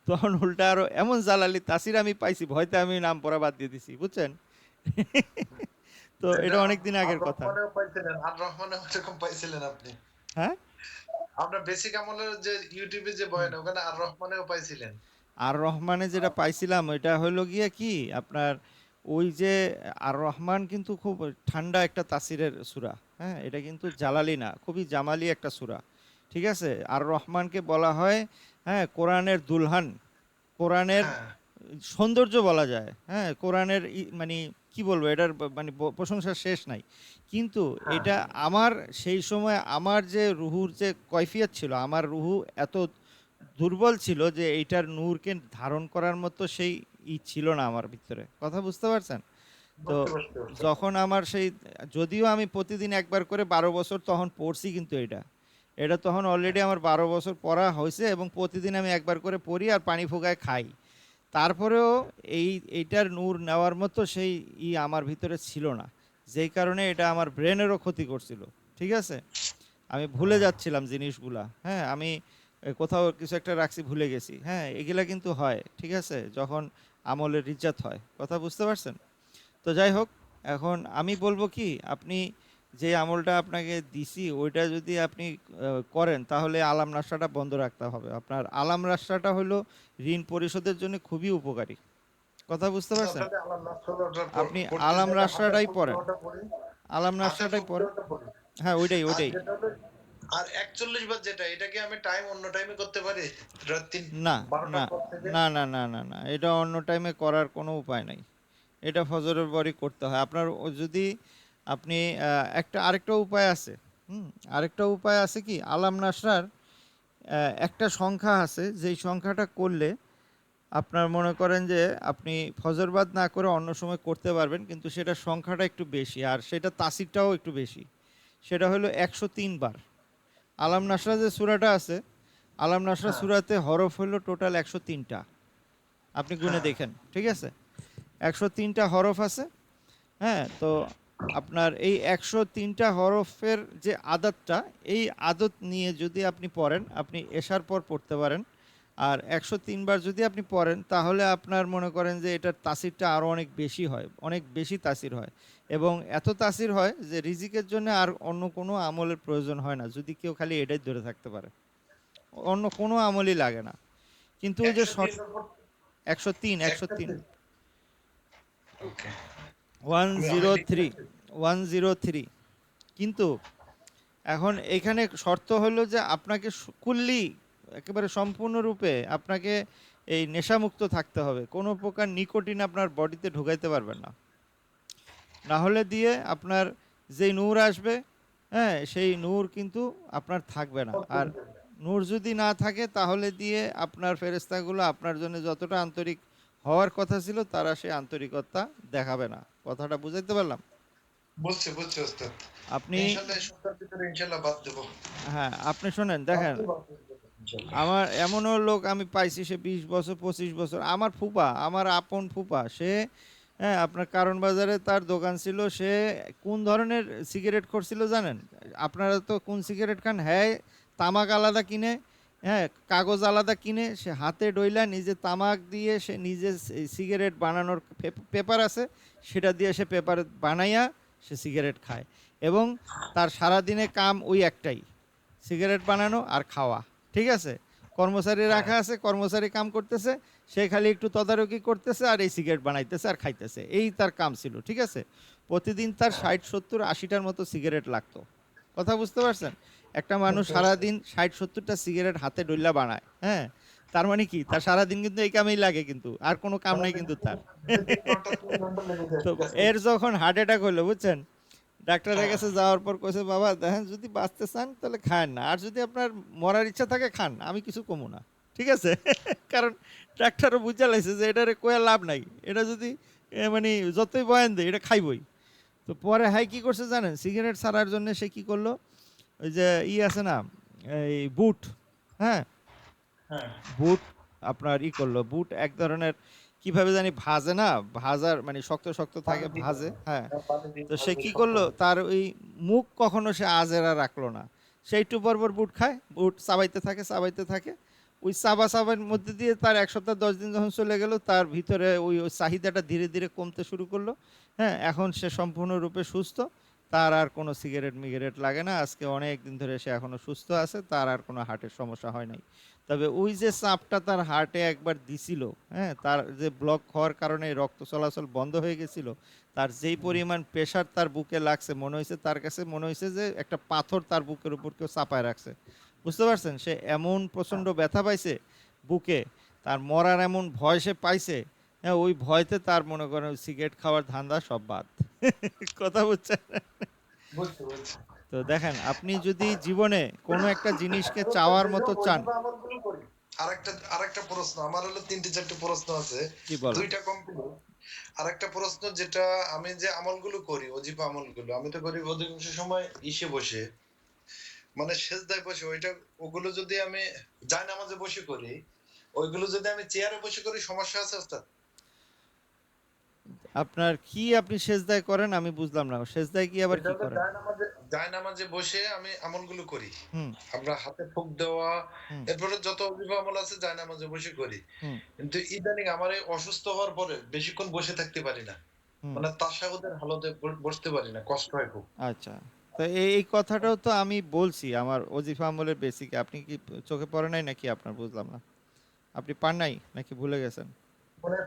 তখন উল্টা আরো এমন জালালি তাসির আমি পাইছি, ভয়তে আমি নাম পড়া বাদ দিয়ে দিছি, বুঝছেন? তো যেটা এটা অনেক দিন আর আগের কথা। রহমানেও পাইছিলেন, আর রহমানেও এরকম পাইছিলেন আপনি। হ্যাঁ। আপনার বেসিক আমলের যে ইউটিউবে যে হুম। বয়ান, ওখানে আর রহমানেও পাইছিলেন। আর রহমানে যেটা পাইছিলাম ওইটা হলো গিয়ে কি আপনার, ওই যে আর রহমান কিন্তু খুব ঠান্ডা একটা তাসিরের সূরা। হ্যাঁ, এটা কিন্তু জালালি না, খুবই জামালি একটা সূরা, ঠিক আছে? আর রহমানকে বলা হয়, হ্যাঁ, কোরআনের দুলহান, কোরআনের হ্যাঁ, সৌন্দর্য বলা যায়। হ্যাঁ, কোরআনের মানে কি বলবো, এটার মানে প্রশংসার শেষ নাই। কিন্তু হ্যাঁ, এটা আমার সেই সময় আমার যে রুহুর যে কৈফিয়ত ছিল, আমার রুহু এত দুর্বল ছিল যে এইটার নূরকে ধারণ করার মতো সেই ছিল না আমার ভিতরে, কথা বুঝতে পারছেন? তো বুঝতে পারছি। যখন আমার সেই, যদিও আমি প্রতিদিন একবার করে 12 বছর তখন পড়ছি, কিন্তু এটা এটা তখন অলরেডি আমার 12 বছর পড়া হয়েছে, এবং প্রতিদিন আমি একবার করে পড়ি আর পানি ফুকায় খাই। তারপরেও এইটার নূর নেওয়ার মতো সেই আমার ভিতরে ছিল না, যেই কারণে এটা আমার ব্রেনেরও ক্ষতি করছিল, ঠিক আছে? আমি ভুলে হুম। যাচ্ছিলাম জিনিসগুলা। হ্যাঁ, আমি কোথাও কিছু একটা রাখছি, ভুলে গেছি। হ্যাঁ, এগুলা কিন্তু হয়, ঠিক আছে, যখন আমলের রিজ্জাত হয়, কথা বুঝতে পারছেন? তো যাই হোক, এখন আমি বলবো কি, আপনি যে আমলটা আপনাকে দিছি ওইটা যদি আপনি করেন, তাহলে আলাম নাশাটা বন্ধ রাখতে হবে। আপনার আলাম নাশাটা হলো ঋণ পরিশোধের জন্য খুবই উপকারী, কথা বুঝতে পারছেন? তাহলে আমার নাস্তাটা আপনি পড়তে আলাম গেলে হাতের রাস্তাটাই ফুক পড়েন, দেওয়াটা পড়ি, আলাম হাতের রাস্তাটাই ফুক পড়েন। দেওয়াটা পড়ি। হ্যাঁ, ওইটাই আর ওইটাই। যেটা হলো, আর 41 বার যেটা, এটা কি আমি টাইম অন্য টাইমে করতে পারি? রাত না 12টার না পর থেকে? না না না না না, এটা অন্য টাইমে করার কোনো উপায় নাই। এটা ফজরের পরই করতে হয় আপনার। যদি আপনি একটা আরেকটা উপায় আছে। হুম। আরেকটা উপায় আছে কি, আলাম নাসরার একটা সংখ্যা আছে, যেই সংখ্যাটা করলে আপনার মনে করেন যে আপনি ফজরবাদ না করে অন্য সময় করতে পারবেন, কিন্তু সেটার সংখ্যাটা একটু বেশি, আর সেটা তাসিরটাও একটু বেশি। সেটা হলো 103 বার। আলাম নাসরা যে সূরাটা আছে, আলাম নাসরা হ্যাঁ, সূরাতে হরফ হলো টোটাল 103টা। আপনি গুনে হ্যাঁ। দেখেন, ঠিক আছে? 103টা হরফ আছে। হ্যাঁ, তো আপনার এই 103টা হরফের যে আদতটা, এই আদত নিয়ে যদি আপনি পড়েন, আপনি এশার পর পড়তে পারেন। আর 103 বার যদি আপনি পড়েন, তাহলে আপনার মনে করেন যে এটার তাসিরটা আরও অনেক বেশি হয়, অনেক বেশি তাসির হয়। এবং এত তাসির হয় যে রিজিকের জন্য আর অন্য কোনো আমলের প্রয়োজন হয় না, যদি কেউ খালি এটাই ধরে থাকতে পারে, অন্য কোনো আমলই লাগে না। কিন্তু ওই যে 103 এর পর 103, 103, 103। ওকে। আমি আমি 103, লিখে 103। কিন্তু এখন এখানে শর্ত হলো যে আপনাকে কুল্লি, একেবারে সম্পূর্ণরূপে আপনাকে এই নেশামুক্ত থাকতে হবে, কোনো প্রকার নিকোটিন আপনার বডিতে ঢুকাইতে পারবেন না। না হলে দিয়ে আপনার যেই নূর আসবে, হ্যাঁ, সেই নূর কিন্তু আপনার থাকবে না। আর নূর যদি না থাকে, তাহলে দিয়ে আপনার ফেরেশতাগুলো আপনার জন্য যতটা আন্তরিক হওয়ার কথা ছিল, তারা সেই আন্তরিকতা দেখাবে না। কথাটা বুঝাইতে পারলাম? বুঝছি ওস্তাদ। আপনি, ইনশাআল্লাহ এই সপ্তাহের ভিতরে ইনশাআল্লাহ বাদ দেব। হ্যাঁ, আপনি শোনেন, বাদ দেখেন, দেব ইনশাআল্লাহ। আমার এমনও লোক আমি পাইছি, সে 20 বছর 25 বছর, আমার ফুপা, আমার আপন ফুপা, সে, হ্যাঁ, আপনার কারণ বাজারে তার দোকান ছিল। সে কোন ধরনের সিগারেট করছিল জানেন? আপনারা তো কোন সিগারেট খান, হ্যাঁ, তামাক আলাদা কিনে, হ্যাঁ, কাগজ আলাদা কিনে, সে হাতে ডইলা নিজে তামাক দিয়ে সে নিজে সিগারেট বানানোর পেপার আছে, সেটা দিয়ে সে পেপার বানাইয়া সে সিগারেট খায়। এবং তার সারাদিনে কাম ওই একটাই, সিগারেট বানানো আর খাওয়া, ঠিক আছে? কর্মচারী হ্যাঁ, রাখা আছে, কর্মচারী কাম করতেছে, সে খালি একটু তদারকি করতেছে আর এই সিগারেট বানাইতেছে আর খাইতেছে, এই তার কাম ছিল, ঠিক আছে? প্রতিদিন তার হ্যাঁ। 60 70 80টার মতো সিগারেট লাগতো, কথা বুঝতে পারছেন? একটা মানুষ বুঝতে পারছি। সারাদিন 60 70টা সিগারেট হাতে ডইলা বানায়, হ্যাঁ, তার মানে কি, তার সারাদিন কিন্তু এই কামেই লাগে, কিন্তু আর কোনো কাম নাই সারাদিনে কিন্তু তার। 2 3 ঘন্টা 3 ঘন্টা লেগে যায় তো কাজ এর করতে। যখন হার্ট অ্যাটাক হলো, বুঝছেন, ডাক্তারের হ্যাঁ, কাছে যাওয়ার পর কইছে, বাবা দেখেন, যদি বাঁচতে চান তাহলে খান না, আর যদি আপনার মরার ইচ্ছা থাকে খান, আমি কিছু কমু না। ঠিক আছে? কারণ ট্রাক্টরও বুঝা লাইছে যে এটারে কইয়া লাভ নাই। এটা যদি মানে যতই বয়ান দেই এটা খাইবই। তো পরে হাই কি করছে জানেন? সিগারেট ছাড়ার জন্য সে কি করলো? ওই যে আছে না? এই বুট, হ্যাঁ? হ্যাঁ, বুট আপনার করলো। বুট এক ধরনের কিভাবে জানি ভাজে না? ভাজার মানে শক্ত, শক্ত পানি থাকে দিয়ে ভাজে, করবে। হ্যাঁ। হ্যাঁ, পানি দিয়ে তো সে ভাজলে কি শক্ত করলো? হবে। তার ওই মুখ কখনো সে আজেরা রাখলো না। সে একটু পরপর বুট খায়, বুট চাবাইতে থাকে, চাবাইতে থাকে। ওই চাবা চাবাইয়ের মধ্যে দিয়ে তার ১ সপ্তাহ ১০ দিন যখন চলে গেল, তার ভিতরে ওই চাহিদাটা ধীরে, ধীরে কমতে শুরু করলো। হ্যাঁ? এখন সে সম্পূর্ণরূপে সুস্থ। তার আর কোনো সিগারেট-মিগারেট লাগে না। আজকে অনেক দিন ধরে সে এখনো সুস্থ আছে। তার আর কোনো হার্টের সমস্যা হয় নাই। তবে ওই যে চাপটা তার হার্টে একবার দিছিল, হ্যাঁ? তার যে ব্লক হওয়ার কারণে রক্ত চলাচল বন্ধ হয়ে গেছিল, তার যেই পরিমাণ প্রেশার তার বুকে লাগছে, মনে হয়েছে তার কাছে মনে হয়েছে যে একটা পাথর তার বুকের উপর কেউ চাপায় রাখছে। বুঝতে পারছেন? সে এমন প্রচণ্ড ব্যথা পাইছে বুকে, তার মরার এমন ভয় সে পাইছে, হ্যাঁ? ওই ভয়তে তার মনে করেন সিগারেট খাওয়ার ধান্দা সব বাদ। কথা বুঝছেন? বুঝছি, বুঝছি। তো দেখেন, আপনি যদি জীবনে কোনো একটা জিনিসকে তো চাওয়ার মতো যেসব চান, ওজিফা আমলগুলো করি। আরেকটা প্রশ্ন আমার হলো ৩-৪টি প্রশ্ন আছে। জি বলেন। ২টা কমপ্লিট। আরেকটা প্রশ্ন যেটা আমি যে আমলগুলো করি, ওজিফা আমলগুলো আমি তো করি অধিকাংশ সময় ইসে বসে, মানে সেজদায় বসে। ওগুলো যদি আমি জায়নামাজে বসে করি, ওইগুলো যদি আমি চেয়ারে বসে করি সমস্যা আছে ওস্তাদ? আপনার কি আপনি সেজদায় করেন আমি বুঝলাম না। সেজদায় কি আবার এটা কি হলো করেন? জায়নামাজে বসে আমি আমলগুলো করি। হুম, আমরা হাতে ফুঁক দেওয়া, হুম, এরপরে যত ওজিফা আমল আছে জায়নামাজে বসে করি। হুম, কিন্তু ইদানিং আমার এই অসুস্থ হওয়ার পরে বেশিক্ষণ বসে থাকতে পারি না। হুম। মানে তাশাহুদের হালতে বসতে পারি না। কষ্ট হয় খুব। আচ্ছা। তো এই কথাটাও তো আমি বলছি আমার ওজিফা আমলের বেসিকে। আপনি কি চোখে পড়ে নাই নাকি আপনার? বুঝলাম না। আপনি পান নাই নাকি ভুলে গেছেন? মনে হয়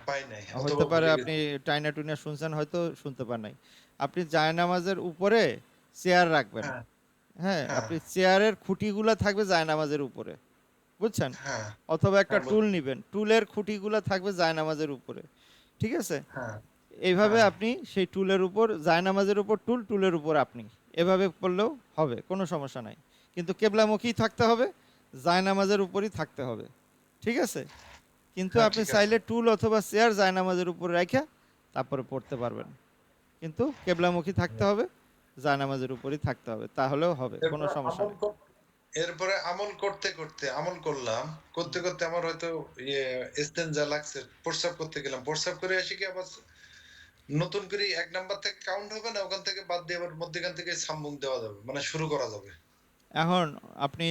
পাই নাই। হইতে অথবা পারে ভুলে আপনি গেছি। টাইনা টুইনা শুনছেন, হয়তো শুনতে পান নাই। আপনি জায়নামাজের উপরে চেয়ার রাখবেন। হ্যাঁ, হ্যাঁ? হ্যাঁ, আপনি চেয়ারের খুঁটিগুলা থাকবে জায়নামাজের উপরে। বুঝছেন? হ্যাঁ, অথবা একটা হ্যাঁ, টুল নিবেন। টুলের খুঁটিগুলা থাকবে জায়নামাজের উপরে। ঠিক আছে? হ্যাঁ, এইভাবে হ্যাঁ। আপনি সেই টুলের উপর, জায়নামাজের উপর টুল, টুলের উপর আপনি। এভাবে করলেও হবে, কোনো সমস্যা নাই। কিন্তু কেবলামুখী থাকতে হবে, জায়নামাজের উপরই থাকতে হবে। ঠিক আছে? কিন্তু হ্যাঁ, আপনি ঠিক আছে। চাইলে টুল অথবা চেয়ার জায়নামাজের উপর রাইখা তারপরে পড়তে পারবেন। কিন্তু কেবলামুখী থাকতে হবে, জায়নামাজের উপরই থাকতে হবে। তাহলেও হবে, কোনো এরপর সমস্যা আমল নেই। এরপরে আমল করতে, করতে আমল করলাম। করতে, হুম। করতে আমার হয়তো ইয়ে ইস্তেঞ্জা লাগছে। প্রস্রাব করতে গেলাম। প্রস্রাব করে এসে কি আবার নতুন করে ১ নাম্বার থেকে কাউন্ট হবে না ওখান থেকে বাদ দিয়ে আবার মধ্যিখান থেকে সাম্বুক দেওয়া যাবে। মানে শুরু করা যাবে। এখন আপনি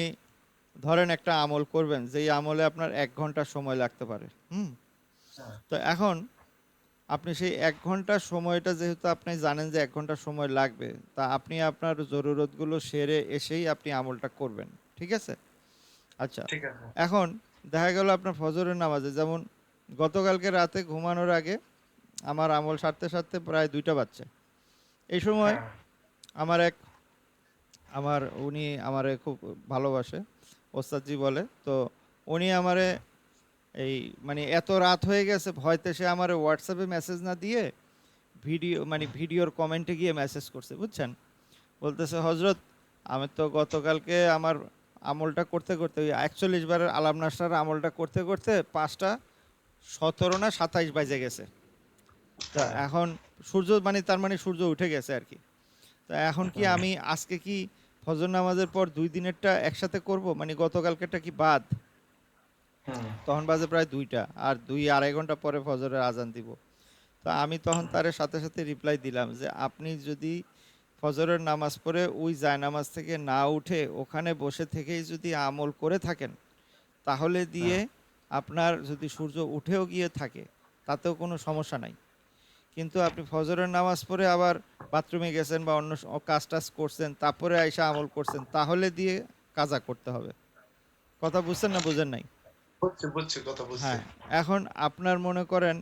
ধরেন একটা আমল করবেন, যেই আমলে আপনার ১ ঘন্টা সময় লাগতে পারে। হুম? হ্যাঁ, তো এখন আপনি সেই ১ ঘন্টা সময়টা, যেহেতু আপনি জানেন যে ১ ঘন্টা সময় লাগবে, তা আপনি আপনার জরুরতগুলো সেরে এসেই আপনি আমলটা করবেন। ঠিক আছে? আচ্ছা। ঠিক আছে। এখন দেখা গেল আপনার ফজরের নামাজে, যেমন গতকালকে রাতে ঘুমানোর আগে আমার আমল সারতে, সারতে প্রায় ২টা বাজছে। এই সময় হ্যাঁ, আমার এক উনি আমারে খুব ভালোবাসে। ওস্তাদজি বলে। তো উনি আমারে এই মানে এত রাত হয়ে গেছে ভয়তে সে আমারে WhatsApp এ মেসেজ না দিয়ে ভিডিওর কমেন্টে গিয়ে মেসেজ করছে, বুঝছেন? বলতেছে, হজরত আমি তো গতকালকে আমার আমলটা করতে করতে ওই ৪১ বারের আলাম নাশরার আমলটা করতে করতে ৫টা ১৭ না ২৭ বাজে গেছে। তা হ্যাঁ। এখন সূর্য মানে তার মানে সূর্য উঠে গেছে আর কি। তা এখন কি হুম, আমি আজকে কি ফজর নামাজের পর ২ দিনেরটা একসাথে করব? মানে গতকালকেরটা কি বাদ? হুম, তখন বাজে প্রায় ২টা, আর ২-২.৫ ঘন্টা পরে ফজরের আজান দিব। তো আমি তখন তারে সাথে, সাথে রিপ্লাই দিলাম যে, আপনি যদি ফজরের নামাজ পড়ে ওই জায়নামাজ থেকে না উঠে ওখানে বসে থেকেই যদি আমল করে থাকেন, তাহলে হুম। দিয়ে আপনার যদি সূর্য উঠেও গিয়ে থাকে, তাতেও কোনো সমস্যা নাই। কিন্তু আপনি ফজরের নামাজ পড়ে আবার বাথরুমে গেছেন বা অন্য কাজ-টাজ করছেন, তারপরে আইসা আমল করছেন, তাহলে দিয়ে কাজা করতে হবে। কথা বুঝছেন না বুঝেন নাই? বুঝছি, বুঝছি, কথা বুঝছি। হ্যাঁ, এখন আপনার মনে করেন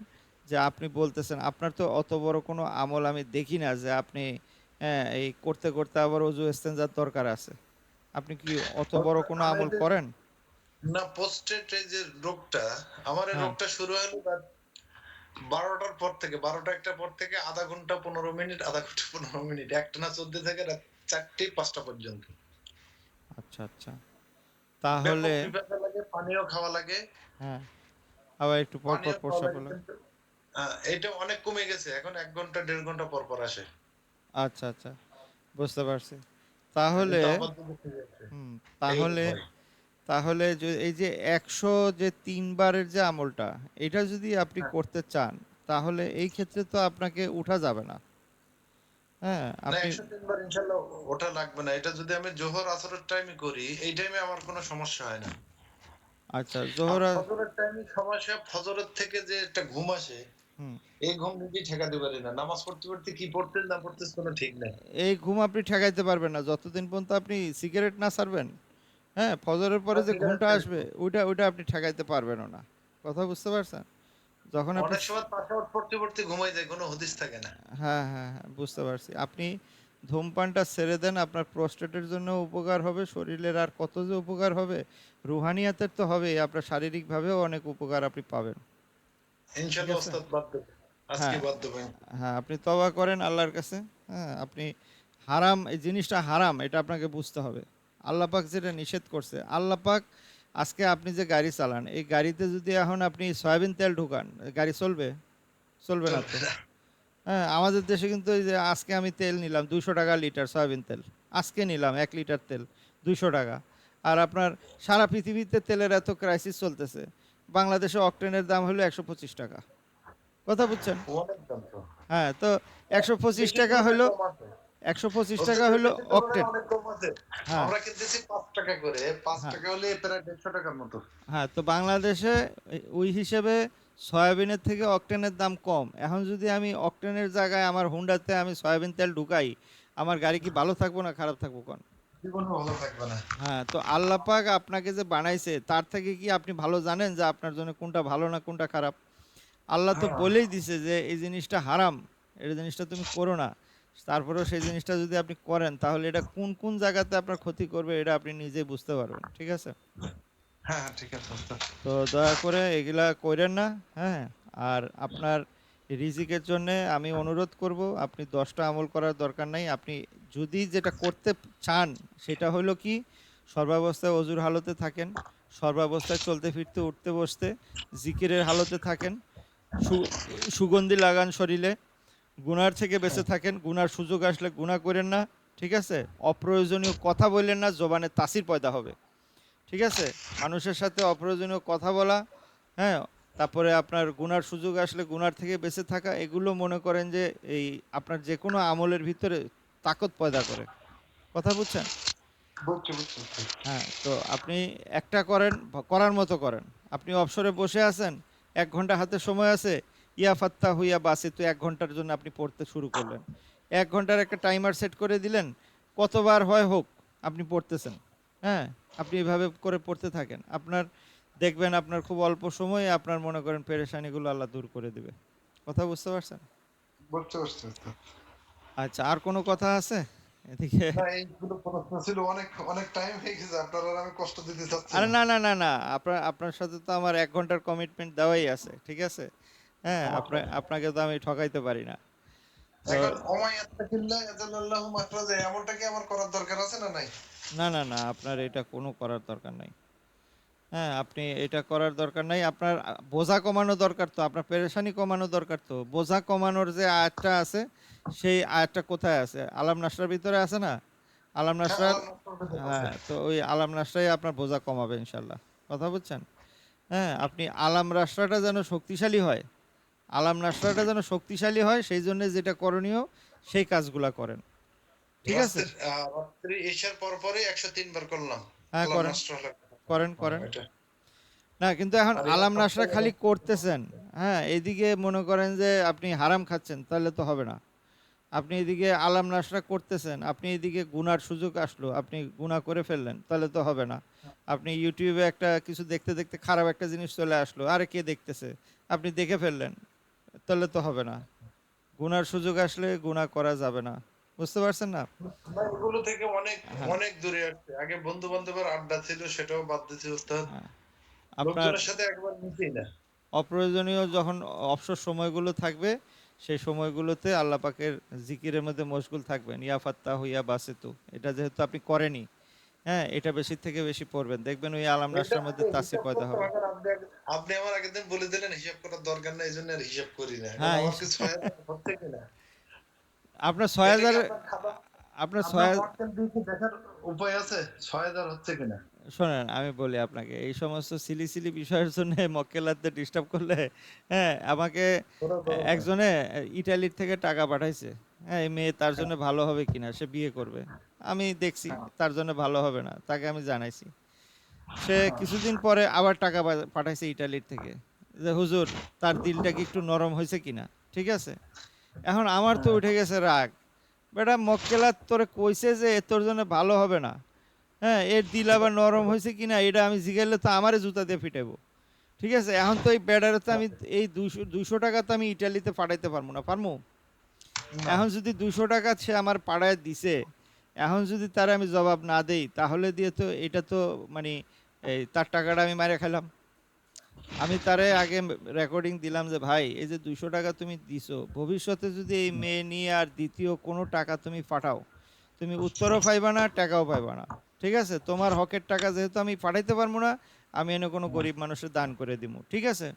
যে আপনি বলতেছেন, আপনার তো অত বড় কোনো আমল আমি দেখি না যে আপনি, হ্যাঁ, এই করতে, করতে আবার ওযু ইস্তেঞ্জার দরকার আছে। আপনি কি অত বড় কোনো আমি আমল যে করেন? না পোস্টেট এই যে রোগটা, আমার এই হ্যাঁ, রোগটা শুরু হলো রাত ১২টার পর থেকে ১২টা ১টা পর থেকে ০.৫ ঘন্টা ১৫ মিনিট, ০.৫ ঘন্টা ১৫ মিনিট একটানা চলতে থাকে রাত ৪টে ৫টা পর্যন্ত। আচ্ছা, আচ্ছা। তাহলে ব্যাপক পিপাসা লাগে, পানিও খাওয়া লাগে। হ্যাঁ, আবার একটু পর পর পানিও খাওয়া প্রস্রাব লাগে হলো। কিন্তু এটা অনেক কমে গেছে। এখন ১ ঘন্টা ১.৫ ঘন্টা পর, পর আসে। আচ্ছা, আচ্ছা, বুঝতে পারছি। তাহলে কিন্তু আপাতত ঠিক আছে। হুম, এই হলো তাহলে ভয়। তাহলে এই যে ১০০ যে ৩ বারের যে আমলটা, এটা যদি আপনি হ্যাঁ। করতে চান, তাহলে এই ক্ষেত্রে তো আপনাকে উঠা যাবে না। হ্যাঁ, না আপনি ১০৩ বার ইনশাআল্লাহ ওটা লাগবে না। এটা যদি আমি জোহর আসরের টাইমে করি, এই টাইমে আমার কোনো সমস্যা হয় না। আচ্ছা, আর জোহরা ফজরের টাইমে সমস্যা, ফজরের থেকে যে একটা ঘুম আসে, হুম, এই ঘুম নিজেই ঠেকাতে পারি না। নামাজ পড়তে, পড়তে কি পড়তেছি না পড়তেছি কোনো ঠিক নাই। এই ঘুম আপনি ঠেকাইতে পারবেন না যতদিন পর্যন্ত আপনি সিগারেট না ছাড়বেন। হ্যাঁ, ফজরের পরে আর যে সিগারেট ঘুমটা খাই। আসবে, ওইটা আপনি ঠেকাইতে পারবেনও না। কথা বুঝতে পারছেন? যখন আপনি অনেক সময় তাসাউদ পড়তে, পড়তে ঘুমাই যায়, কোনো হদিস থাকে না। হ্যাঁ, হ্যাঁ, হ্যাঁ, বুঝতে পারছি। আপনি ধূমপানটা ছেড়ে দেন, আপনার প্রোস্টেটের জন্য উপকার হবে, শরীরের আর কত যে উপকার হবে, রুহানিয়াতের তো হবেই, আপনার শারীরিকভাবেও অনেক উপকার আপনি পাবেন। ঠিক ইনশাআল্লাহ আছে? ওস্তাদ বাদ দেব। আজকে হ্যাঁ, বাদ দেব। হ্যাঁ, আপনি তওবা করেন আল্লাহর কাছে। হ্যাঁ, আপনি হারাম, এই জিনিসটা হারাম এটা আপনাকে বুঝতে হবে। আল্লাহ পাক যেটা নিষেধ করছে, আল্লাহ পাক আজকে আপনি যে গাড়ি চালান, এই গাড়িতে যদি এখন আপনি সয়াবিন তেল ঢুকান, গাড়ি চলবে? চলবে না চলবে তো। না। হ্যাঁ, আমাদের দেশে কিন্তু এই যে আজকে আমি তেল নিলাম ২০০ টাকা লিটার সয়াবিন তেল। আজকে নিলাম ১ লিটার তেল ২০০ টাকা। আর আপনার সারা পৃথিবীতে তেলের এত ক্রাইসিস চলতেছে। বাংলাদেশে অকটেনের দাম হলো ১২৫ টাকা। কথা বুঝছেন? অনেক দাম তো। হ্যাঁ, তো ১২৫ দেশের টাকা তুলনায় হইলো কম আছে। ১২৫ বলতে টাকা গেলে হইলো দেশের তুলনায় অকটেন। অনেক কম আছে। হ্যাঁ, আমরা কিনতেছি ৳৫ করে। হ্যাঁ, ৳৫ হলে প্রায় ৳১৫০ টাকার মতো। হ্যাঁ, তো বাংলাদেশে ওই হিসেবে সয়াবিনের থেকে অকটেনের দাম কম। এখন যদি আমি অকটেনের জায়গায় আমার হুন্ডাতে আমি সয়াবিন তেল ঢুকাই, আমার গাড়ি কি ভালো থাকবো না খারাপ থাকবো কোন? জীবনেও ভালো থাকবে না। হ্যাঁ, তো আল্লাহ পাক আপনাকে যে বানাইছে তার থেকে কি আপনি ভালো জানেন যে আপনার জন্য কোনটা ভালো না কোনটা খারাপ? আল্লাহ তো হ্যাঁ। বলেই দিছে যে এই জিনিসটা হারাম, এই জিনিসটা তুমি করো না। তারপরেও সেই জিনিসটা যদি আপনি করেন তাহলে এটা কোন কোন জায়গাতে আপনার ক্ষতি করবে এটা আপনি নিজেই বুঝতে পারবেন। ঠিক আছে? হ্যাঁ, হ্যাঁ, ঠিক আছে ওস্তাদ। তো দয়া করে এগুলা কইরেন না। হ্যাঁ, আর আপনার রিজিকের জন্য আমি অনুরোধ করব, আপনি ১০টা আমল করার দরকার নাই। আপনি যদি যেটা করতে চান সেটা হলো কি, সর্বাবস্থায় অজুর হালতে থাকেন, সর্বাবস্থায় চলতে ফিরতে উঠতে বসতে জিকিরের হালতে থাকেন, সু- সুগন্ধি লাগান শরীরে, গুনার থেকে বেঁচে থাকেন, গুনার সুযোগ আসলে গুনাহ করেন না। ঠিক আছে? অপ্রয়োজনীয় কথা বললেন না, জবানে তাসির পয়দা হবে। ঠিক আছে? মানুষের সাথে অপ্রয়োজনীয় কথা বলা, হ্যাঁ? তারপরে আপনার গুনার সুযোগ আসলে গুনার থেকে বেঁচে থাকা, এগুলো মনে করেন যে এই আপনার যেকোনো আমলের ভিতরে তাকত পয়দা করে। কথা বুঝছেন? বুঝছি, বুঝছি, বুঝছি। হ্যাঁ, তো আপনি একটা করেন, করার মতো করেন। আপনি অবসরে বসে আছেন, ১ ঘন্টা হাতে সময় আছে, ইয়া ফাত্তাহু ইয়া বাসিতু ১ ঘন্টার জন্য আপনি পড়তে শুরু করলেন। ১ ঘন্টার একটা টাইমার সেট করে দিলেন। কতবার হয় হোক, আপনি পড়তেছেন। হ্যাঁ? আপনি এভাবে করে পড়তে থাকেন। আপনার দেখবেন আপনার খুব অল্প সময়ে আপনার মনে করেন পেরেশানিগুলো আল্লাহ দূর করে দিবে। কথা বুঝতে পারছেন? বুঝতে পারছি ওস্তাদ। আচ্ছা, আর কোনো কথা আছে? এদিকে না এইগুলো প্রশ্ন ছিল, অনেক, অনেক টাইম হয়ে গেছে। আপনার আর আমি কষ্ট দিতে চাচ্ছি আরে না। না, না, না, না। আপনার আপনার সাথে তো আমার ১ ঘন্টার কমিটমেন্ট দেওয়াই আছে। ঠিক আছে? হ্যাঁ, সমস্যা নেই। আপনাকে তো আমি ঠকাইতে পারি না। তো এখন ওমাইয়াত্তাকিল্লাহ ইয়াজআলুল্লাহু মাখরাজা, এমনটা কি আমার করার দরকার আছে না নাই? না, না, না, আপনার এটা কোনো করার দরকার নাই। হ্যাঁ, আপনি এটা করার দরকার নাই। আপনার বোঝা কমানো দরকার তো, আপনার পেরেশানি কমানো দরকার তো। বোঝা কমানোর যে আয়াতটা আছে, সেই আয়াতটা কোথায় আছে? আলাম নাসরার ভিতরে আছে না? আলাম হ্যাঁ, নাসরার, আল্লাহ নফল বেতন আছে। হ্যাঁ, তো ওই আলাম নাসরাই আপনার বোঝা কমাবে ইনশাল্লাহ। কথা বুঝছেন? হ্যাঁ, আপনি আলাম রাসরাটা যেন শক্তিশালী হয়, আলাম নাসরাটা যেন শক্তিশালী হয়, সেই জন্য যেটা করণীয় সেই কাজগুলা করেন। ঠিক আছে? রাত্রি ঈশার পর পরই ১০৩ বার করলাম। হ্যাঁ, আল্লাহ করেন, নষ্ট হলো। করেন, হ্যাঁ, করেন। এটা। না, কিন্তু এখন আর ইয়া আলাম নাসরা সপ্তাহে খালি করতেছেন, হ্যাঁ, এদিকে মনে করেন যে আপনি হারাম খাচ্ছেন, তাহলে তো হবে না। আপনি এদিকে আলাম নাসরা করতেছেন, আপনি এদিকে গুনার সুযোগ আসলো, আপনি গুনাহ করে ফেললেন, তাহলে তো হবে না। আপনি ইউটিউবে একটা কিছু দেখতে দেখতে খারাপ একটা জিনিস চলে আসলো, আরে কে দেখতেছে? আপনি দেখে ফেললেন, তাহলে তো হবে না। গুনার সুযোগ আসলে গুনাহ করা যাবে না। বুঝতে পারছেন না? না, এগুলো থেকে অনেক, হ্যাঁ, অনেক দূরে আসছে। আগে বন্ধু-বান্ধবের আড্ডা ছিল, সেটাও বাদ দিছি ওস্তাদ। হ্যাঁ। আপনার লোকজনের সাথে একবার মিশি না। অপ্রয়োজনীয় যখন অবসর সময়গুলো থাকবে, সেই সময়গুলোতে আল্লাহ পাকের জিকিরের মধ্যে মশগুল থাকবেন। ইয়া ফাত্তাহু ইয়া বাসিতু। এটা যেহেতু আপনি করেনই, হ্যাঁ, এটা বেশি থেকে বেশি পড়বেন, দেখবেন ওই আলাম এটা নাসটার মধ্যে তাসি হিসাব পয়দা করতে হবে। পারেন আপনি আমার আগের দিন বলে দিলেন হিসাব করার দরকার নাই, এই জন্য আর হিসাব করি না। এখন হ্যাঁ, আমার কি ৬০০০ হচ্ছে কিনা আপনার ছয় এটা কি হাজার আপনার খাতা আপনার আপনার ছয় মক্কেল দিয়ে কি দেখার উপায় আছে ৬০০০ হচ্ছে কিনা? শোনেন, আমি বলি আপনাকে, এই সমস্ত সিলি সিলি বিষয়ের জন্য মক্কেলারদের ডিস্টার্ব করলে, হ্যাঁ, আমাকে কোনো দরকার নাই। একজনে ইটালির থেকে টাকা পাঠাইছে। হ্যাঁ, এই মেয়ে তার হ্যাঁ, জন্য ভালো হবে কিনা, সে বিয়ে করবে। আমি দেখছি হ্যাঁ, তার জন্য ভালো হবে না, তাকে আমি জানাইছি। সে হ্যাঁ, কিছুদিন পরে আবার টাকা পাঠাইছে ইটালির থেকে, যে হুজুর তার দিলটা কি একটু নরম হয়েছে কিনা। ঠিক আছে, এখন আমার তো হ্যাঁ, উঠে গেছে রাগ। বেটা মক্কেলার তোরে কইছে যে এ তোর জন্য ভালো হবে না, হ্যাঁ, এর দিল আবার নরম হয়েছে কিনা এটা আমি জিগাইলে তো আমারে জুতা দিয়ে পিটাইবো। ঠিক আছে, এখন তো এই বেডারে তো আমি এই 200 টাকা তো আমি ইটালিতে পাঠাইতে পারবো না, পারবো? না। এখন যদি 200 টাকা সে আমার পাড়ায় দিছে, এখন যদি তার আমি জবাব না দেই, তাহলে দিয়ে তো এটা তো মানে এই তার টাকাটা আমি মারে খেলাম। আমি তারে আগে রেকর্ডিং দিলাম যে ভাই, এই যে 200 টাকা তুমি দিছো, ভবিষ্যতে যদি এই মেয়ে নিয়ে আর দ্বিতীয় কোনো টাকা তুমি পাঠাও, তুমি উত্তরও পাইবা না, টাকাও পাইবা না। ঠিক আছে, তোমার হকের টাকা যেহেতু আমি পাঠাইতে পারবো না, আমি এনে কোনো গরিব মানুষের দান করে দিব, ঠিক আছে,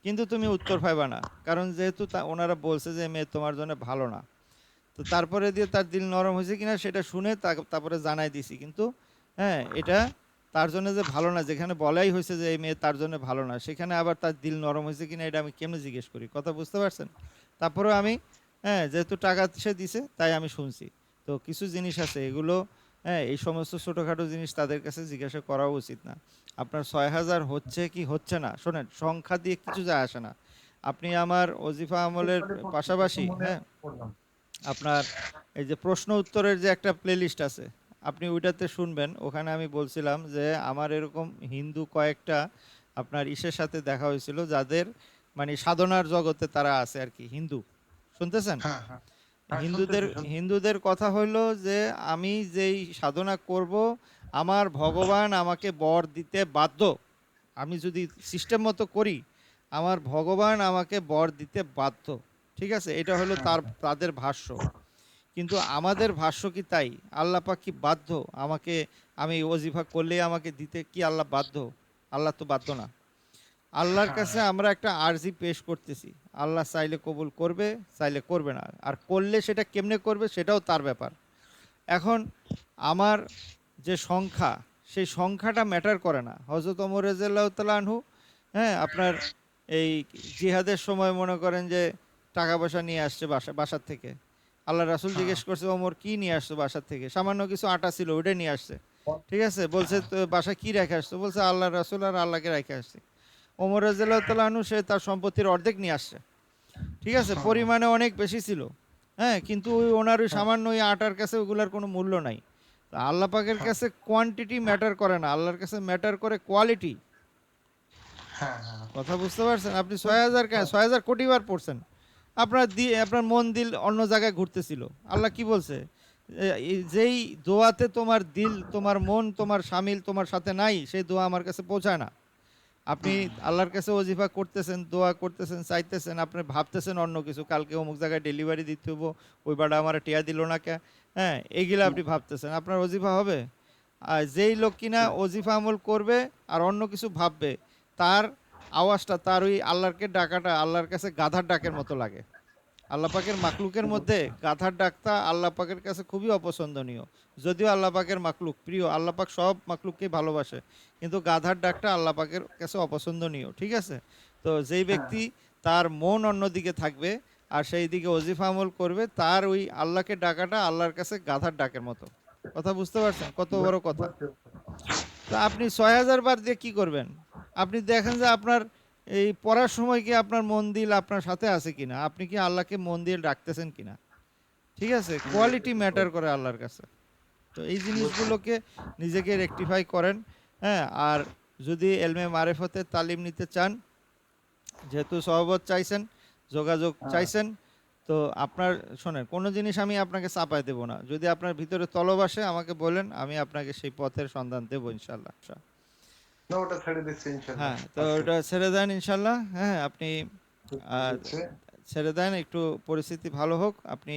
কিন্তু তুমি উত্তর পাইবা না, কারণ যেহেতু ওনারা বলছে যে মেয়ে তোমার জন্য ভালো না। তো তারপরে দিয়ে তার দিল নরম হয়েছে কিনা সেটা শুনে তারপরে জানাই দিছি, কিন্তু হ্যাঁ, এটা তার জন্য যে ভালো না, যেখানে বলাই হয়েছে যে এই মেয়ে তার জন্য ভালো না, সেখানে আবার তার দিল নরম হয়েছে কিনা এটা আমি কেমনে জিজ্ঞেস করি, কথা বুঝতে পারছেন? তারপরে আমি, হ্যাঁ, যেহেতু টাকা সে দিছে তাই আমি শুনছি। তো কিছু জিনিস আছে এগুলো, হ্যাঁ, এই সমস্ত ছোটোখাটো জিনিস তাদের কাছে জিজ্ঞাসা করা উচিত না। আপনার ৬০০০ হচ্ছে কি হচ্ছে না, শোনেন, সংখ্যা দিয়ে কিছু যায় আসে না। আপনি আমার ওজিফা আমলের টিপ্পনী করছি, একটু পাশাপাশি, মনে হ্যাঁ, করলাম। আপনার এই যে প্রশ্ন উত্তরের যে একটা প্লেলিস্ট আছে, আপনি ওইটাতে শুনবেন। ওখানে আমি বলছিলাম যে আমার এরকম হিন্দু কয়েকটা আপনার ইসের সাথে দেখা হয়েছিল, যাদের মানে সাধনার জগতে তারা আছে আর কি, হিন্দু, শুনতেছেন? হ্যাঁ, হ্যাঁ। হ্যাঁ, হিন্দুদের শুনতেছি, শুনতেছি। হিন্দুদের কথা হইলো যে আমি যেই সাধনা করব, আমার ভগবান আমাকে বর দিতে বাধ্য। আমি যদি সিস্টেম মতো করি, আমার ভগবান আমাকে বর দিতে বাধ্য। ঠিক আছে, এটা হলো হ্যাঁ, তাদের ভাষ্য। কিন্তু আমাদের ভাষ্য কি তাই? আল্লাহ পাক কি বাধ্য আমাকে, আমি ওজিফা করলেই আমাকে দিতে কি আল্লাহ বাধ্য? আল্লাহ তো বাধ্য না। আল্লাহর কাছে হ্যাঁ, আমরা একটা আরজি পেশ করতেছি। আল্লাহ চাইলে কবুল করবে, চাইলে করবে না। আর করলে সেটা কেমনে করবে সেটাও তার ব্যাপার। এখন আমার যে সংখ্যা, সেই সংখ্যাটা ম্যাটার করে না। হযরত ওমর রাদিয়াল্লাহু তাআলা আনহু, হ্যাঁ, আপনার এই জিহাদের সময় মনে করেন যে টাকা পয়সা নিয়ে আসছে বাসার থেকে। আল্লাহ রাসূল হ্যাঁ, জিজ্ঞেস করছে, ওমর কি নিয়ে আসছো বাসার থেকে? সামান্য কিছু আটা ছিল, ওইটাই নিয়ে আসছে। ঠিক আছে, বলছে হ্যাঁ, তো বাসায় কি রেখে আসছো? বলছে আল্লাহর রাসূল আর আল্লাহকে রেখে আসছি। ওমর রাদিয়াল্লাহু তাআলা আনহু সে তার সম্পত্তির অর্ধেক নিয়ে আসছে। ঠিক আছে, হ্যাঁ, পরিমাণে অনেক বেশি ছিল। হ্যাঁ, কিন্তু ওই ওনার ওই হ্যাঁ, সামান্য ওই আটার কাছে ওগুলার কোনো মূল্য নাই। তো আল্লাহ পাকের কাছে কোয়ান্টিটি ম্যাটার করে না, আল্লাহর কাছে ম্যাটার করে কোয়ালিটি। হ্যাঁ, হ্যাঁ, কথা বুঝতে পারছেন? আপনি ৬০০০ কেন ৬০০০ কোটি বার পড়ছেন। আপনার মন দিল অন্য জায়গায় ঘুরতেছিল। আল্লাহ কি বলছে? যেই দোয়াতে তোমার দিল, তোমার মন, তোমার শামিল তোমার সাথে নাই, সেই দোয়া আমার কাছে পৌঁছায় না। আপনি আল্লাহর কাছে ওজিফা করতেছেন, দোয়া করতেছেন, চাইতেছেন, আপনি ভাবতেছেন অন্য কিছু, কালকে অমুক জায়গায় ডেলিভারি দিতে হবো, ওই বাড়া আমার টিয়া দিল না কে, হ্যাঁ, এইগুলো আপনি ভাবতেছেন, আপনার ওজিফা হবে? আর যেই লোক কিনা ওজিফা আমল করবে আর অন্য কিছু ভাববে, তার আওয়াজটা, তার ওই আল্লাহকে ডাকাটা আল্লাহর কাছে গাধার ডাকের মতো লাগে। আল্লাহ পাকের মাকলুকের মধ্যে গাধার ডাকটা আল্লাহ পাকের কাছে খুবই অপছন্দনীয়। যদিও আল্লাহ পাকের মাকলুক প্রিয়, আল্লাহ পাক সব মাকলুককেই ভালোবাসে, কিন্তু গাধার ডাকটা আল্লাহ পাকের কাছে অপছন্দনীয়। ঠিক আছে, তো যেই ব্যক্তি তার মন অন্যদিকে থাকবে আর সেই দিকে ওজিফা আমল করবে, তার ওই আল্লাহকে ডাকাটা আল্লাহর কাছে গাধার ডাকের মতো। কথা বুঝতে পারছেন কত বড় কথা? তো আপনি ৬০০০ বার দিয়ে কি করবেন? আপনি দেখেন যে আপনার এই পড়ার সময় কি আপনার মন দিল আপনার সাথে আছে কিনা, আপনি কি আল্লাহকে মন দিয়ে ডাকতেছেন কিনা। ঠিক আছে, কোয়ালিটি ম্যাটার করে আল্লাহর কাছে। তো এই জিনিসগুলোকে নিজেকে রেকটিফাই করেন। হ্যাঁ, আর যদি এলমে মারেফতের তালিম নিতে চান, যেহেতু সহবত চাইছেন, যোগাযোগ চাইছেন, তো আপনার, শোনেন, কোনো জিনিস আমি আপনাকে চাপায় দেব না। যদি আপনার ভিতরে তলব আসে আমাকে বলেন, আমি আপনাকে সেই পথের সন্ধান দেবো ইনশাল্লাহ। না, ওটা ছেড়ে দিচ্ছি ইনশাল্লাহ হ্যাঁ, তো আজকে। ওটা ছেড়ে দেন ইনশাল্লাহ। হ্যাঁ, আপনি ছেড়ে দিচ্ছি। ছেড়ে দেন, একটু পরিস্থিতি ভালো হোক। আপনি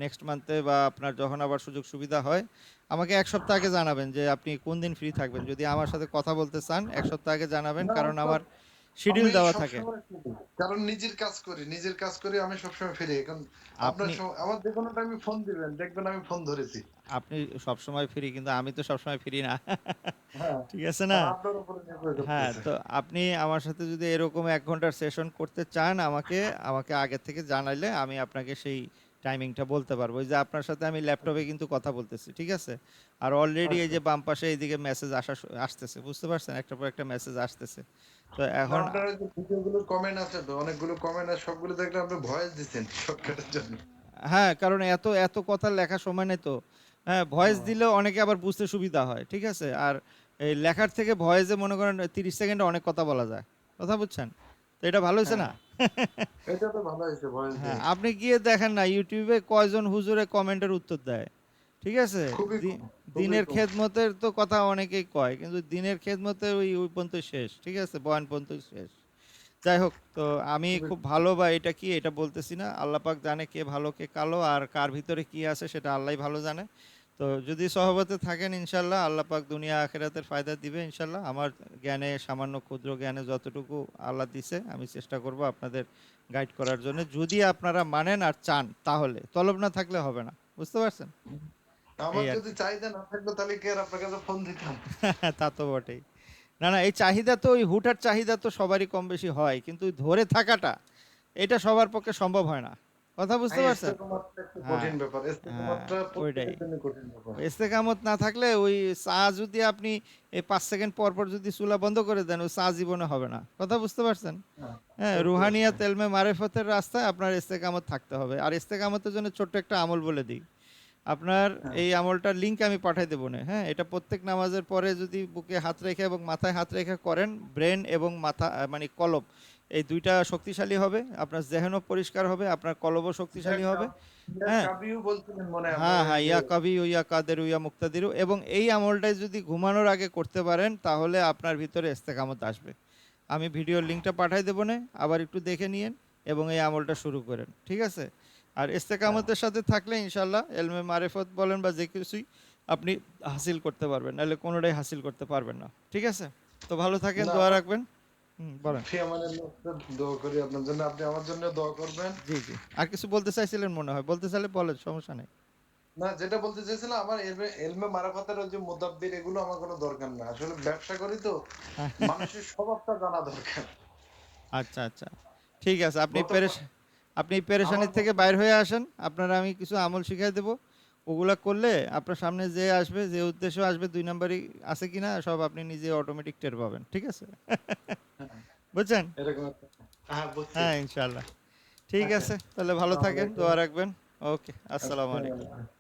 নেক্সট মান্থে বা আপনার যখন আবার সুযোগ সুবিধা হয় আমাকে 1 সপ্তাহ আগে জানাবেন যে আপনি কোন দিন ফ্রি থাকবেন। যদি আমার সাথে কথা বলতে চান 1 সপ্তাহ আগে জানাবেন, না কারণ তো, আমার শিডিউল আমি দেওয়া থাকে। সবসময় ফ্রি, কারণ নিজের কাজ করি আমি সবসময় ফ্রি। এখন আপনার আপনি আমার যে কোনো টাইমে ফোন দিবেন, দেখবেন আমি ফোন ধরেছি। আপনি সবসময় ফ্রি, কিন্তু আমি তো সবসময় ফ্রি না। হ্যাঁ, ঠিক আছে না? আপনার উপরে নির্ভর হ্যাঁ, করতেছে। তো আপনি আমার সাথে যদি এরকম 1 ঘন্টার সেশন করতে চান আমাকে আমাকে আগে থেকে জানাইলে আমি আপনাকে সেই টাইমিংটা বলতে পারবো। ওই যে আপনার সাথে আমি ল্যাপটপে কিন্তু কথা বলতেছি, ঠিক আছে? আর অলরেডি এই আচ্ছা, যে বাম পাশে এইদিকে মেসেজ আসতেছে, বুঝতে পারছেন? একটার পর একটা মেসেজ আসতেছে। তো না এখন আপনার ওই যে ভিডিওগুলোর কমেন্ট আছে তো, অনেকগুলো কমেন্ট আছে, সবগুলো দেখলে আপনি ভয়েস দিচ্ছেন শর্টকাটের জন্য। হ্যাঁ, কারণ এত এত কথা লেখার সময় নেই তো। হ্যাঁ, ভয়েস হুম, দিলেও অনেকে আবার বুঝতে সুবিধা হয়, ঠিক আছে? আর এই লেখার থেকে ভয়েসে মনে করেন 30 সেকেন্ডে অনেক কথা বলা যায়, কথা বুঝছেন? তো এটা ভালো হয়েছে হ্যাঁ, না? এটা তো ভালো হয়েছে ভয়েস হ্যাঁ, দিয়ে। আপনি গিয়ে দেখেন না ইউটিউবে কয়জন হুজুরে কমেন্টের উত্তর দেয়, ঠিক আছে? খুবই দি- কম, খুবই দিনের কম। খেদমতের তো কথা অনেকেই কয়, কিন্তু দিনের খেদমতের ওই ওই পর্যন্ত শেষ, ঠিক আছে? বয়ান পর্যন্ত শেষ। যাই হোক, তো আমি খুবই খুব কম। ভালো বা এটা কি এটা বলতেছি না, আল্লাহ পাক জানে কে ভালো কে কালো, আর কার ভিতরে কি আছে সেটা আল্লাহই ভালো জানে। তো যদি সহবতে থাকেন ইনশাল্লাহ আল্লাহ পাক দুনিয়া আখেরাতের ফায়দা দিবে ইনশাল্লাহ। আমার জ্ঞানে, সামান্য ক্ষুদ্র জ্ঞানে যতটুকু আল্লাহ দিছে আমি চেষ্টা করব আপনাদের গাইড করার জন্য, যদি আপনারা মানেন আর চান। তাহলে তলব না থাকলে হবে না, বুঝতে পারছেন? আমার এই আর যদি কি। চাহিদা না থাকতো তাহলে কি আর আপনার কাছে ফোন দিতাম? তা তো বটেই। না না, এই চাহিদা তো ওই হুটার চাহিদা তো সবারই কম বেশি হয়, কিন্তু ওই ধরে থাকাটা এটা সবার পক্ষে সম্ভব হয় না, কথা বুঝতে হ্যাঁ, পারছেন? ইস্তেকমাতটা একটু হ্যাঁ, কঠিন ব্যাপার। হ্যাঁ, ইস্তেকমাতটা ওইটাই। প্রত্যেকের জন্য কঠিন ব্যাপার। ইস্তেকামত না থাকলে ওই চা যদি আপনি এই 5 সেকেন্ড পর পর যদি চুলা বন্ধ করে দেন ওই চা জীবনে হবে না, কথা বুঝতে পারছেন? হ্যাঁ, হ্যাঁ, বুঝতে পারছি। রুহানিয়াত এলমে মারেফতের রাস্তায় আপনার ইস্তেকামত থাকতে হবে। আর ইস্তেকামতের জন্য ছোট্ট একটা আমল বলে দিই। আপনার হ্যাঁ, এই আমলটার লিংক আমি পাঠিয়ে দেবো না, হ্যাঁ? এটা প্রত্যেক নামাজের পরে যদি বুকে হাত রেখে এবং মাথায় হাত রেখে করেন, ব্রেন এবং মাথা মানে কলব এই দুইটা শক্তিশালী হবে, আপনার জেহেনও পরিষ্কার হবে, আপনার কলবও শক্তিশালী হবে। হ্যাঁ, কাবিও বলছিলেন মনে হয় আপনার হ্যাঁ, ওই হ্যাঁ, যে। ইয়া কবি ও ইয়া কাদের ইয়া মুক্তাদিরু, এবং এই আমলটাই যদি ঘুমানোর আগে করতে পারেন তাহলে আপনার ভিতরে ইস্তেকামত আসবে। আমি ভিডিওর লিঙ্কটা পাঠাই দেবো না, আবার একটু দেখে নিয়েন এবং এই আমলটা শুরু করেন, ঠিক আছে? আর হ্যাঁ, ইস্তেকামতের সাথে থাকলে ইনশাল্লাহ এলমে মারেফত বলেন বা যে কিছুই আপনি হাসিল করতে পারবেন, নাহলে কোনোটাই হাসিল করতে পারবেন না, ঠিক আছে? তো ভালো থাকেন, না দোয়া আমার রাখবেন। বলেন। ফি আমানিল্লাহ, দোয়া করি আপনার জন্য, আপনি আমার জন্য দোয়া করবেন। জি, জি। আর কিছু বলতে চাইছিলেন মনে হয়, বলতে চাইলে বলেন, সমস্যা নেই। না, যেটা বলতে চাইছিলাম, আমার এলমে মারাফাতের ওই যে মুদাব্বির এগুলো আমার কোনো দরকার না। আসলে ব্যবসা করি তো, মানুষের স্বভাবটা জানা দরকার। আচ্ছা, আচ্ছা। ঠিক আছে। গত আপনি আমার পেরেশানির থেকে বক্তব্য, বাইর হয়ে আসেন। আপনারা আমি কিছু আমল শিখাই দেব। ওগুলা করলে আপনার সামনে যে আসবে, যে উদ্দেশ্য আসবে ২ নাম্বারই আছে কিনা সব আপনি নিজে অটোমেটিক টের পাবেন। ঠিক আছে? হ্যাঁ, বুঝছেন? এরকম একটা, হ্যাঁ বুঝছি। হ্যাঁ, ইনশাআল্লাহ। ঠিক আচ্ছা, আছে। তাহলে ভালো আসসালামু থাকেন, আলাইকুম। দোয়া রাখবেন। ওকে। আসসালামু আসসালামু আলাইকুম। আলাইকুম।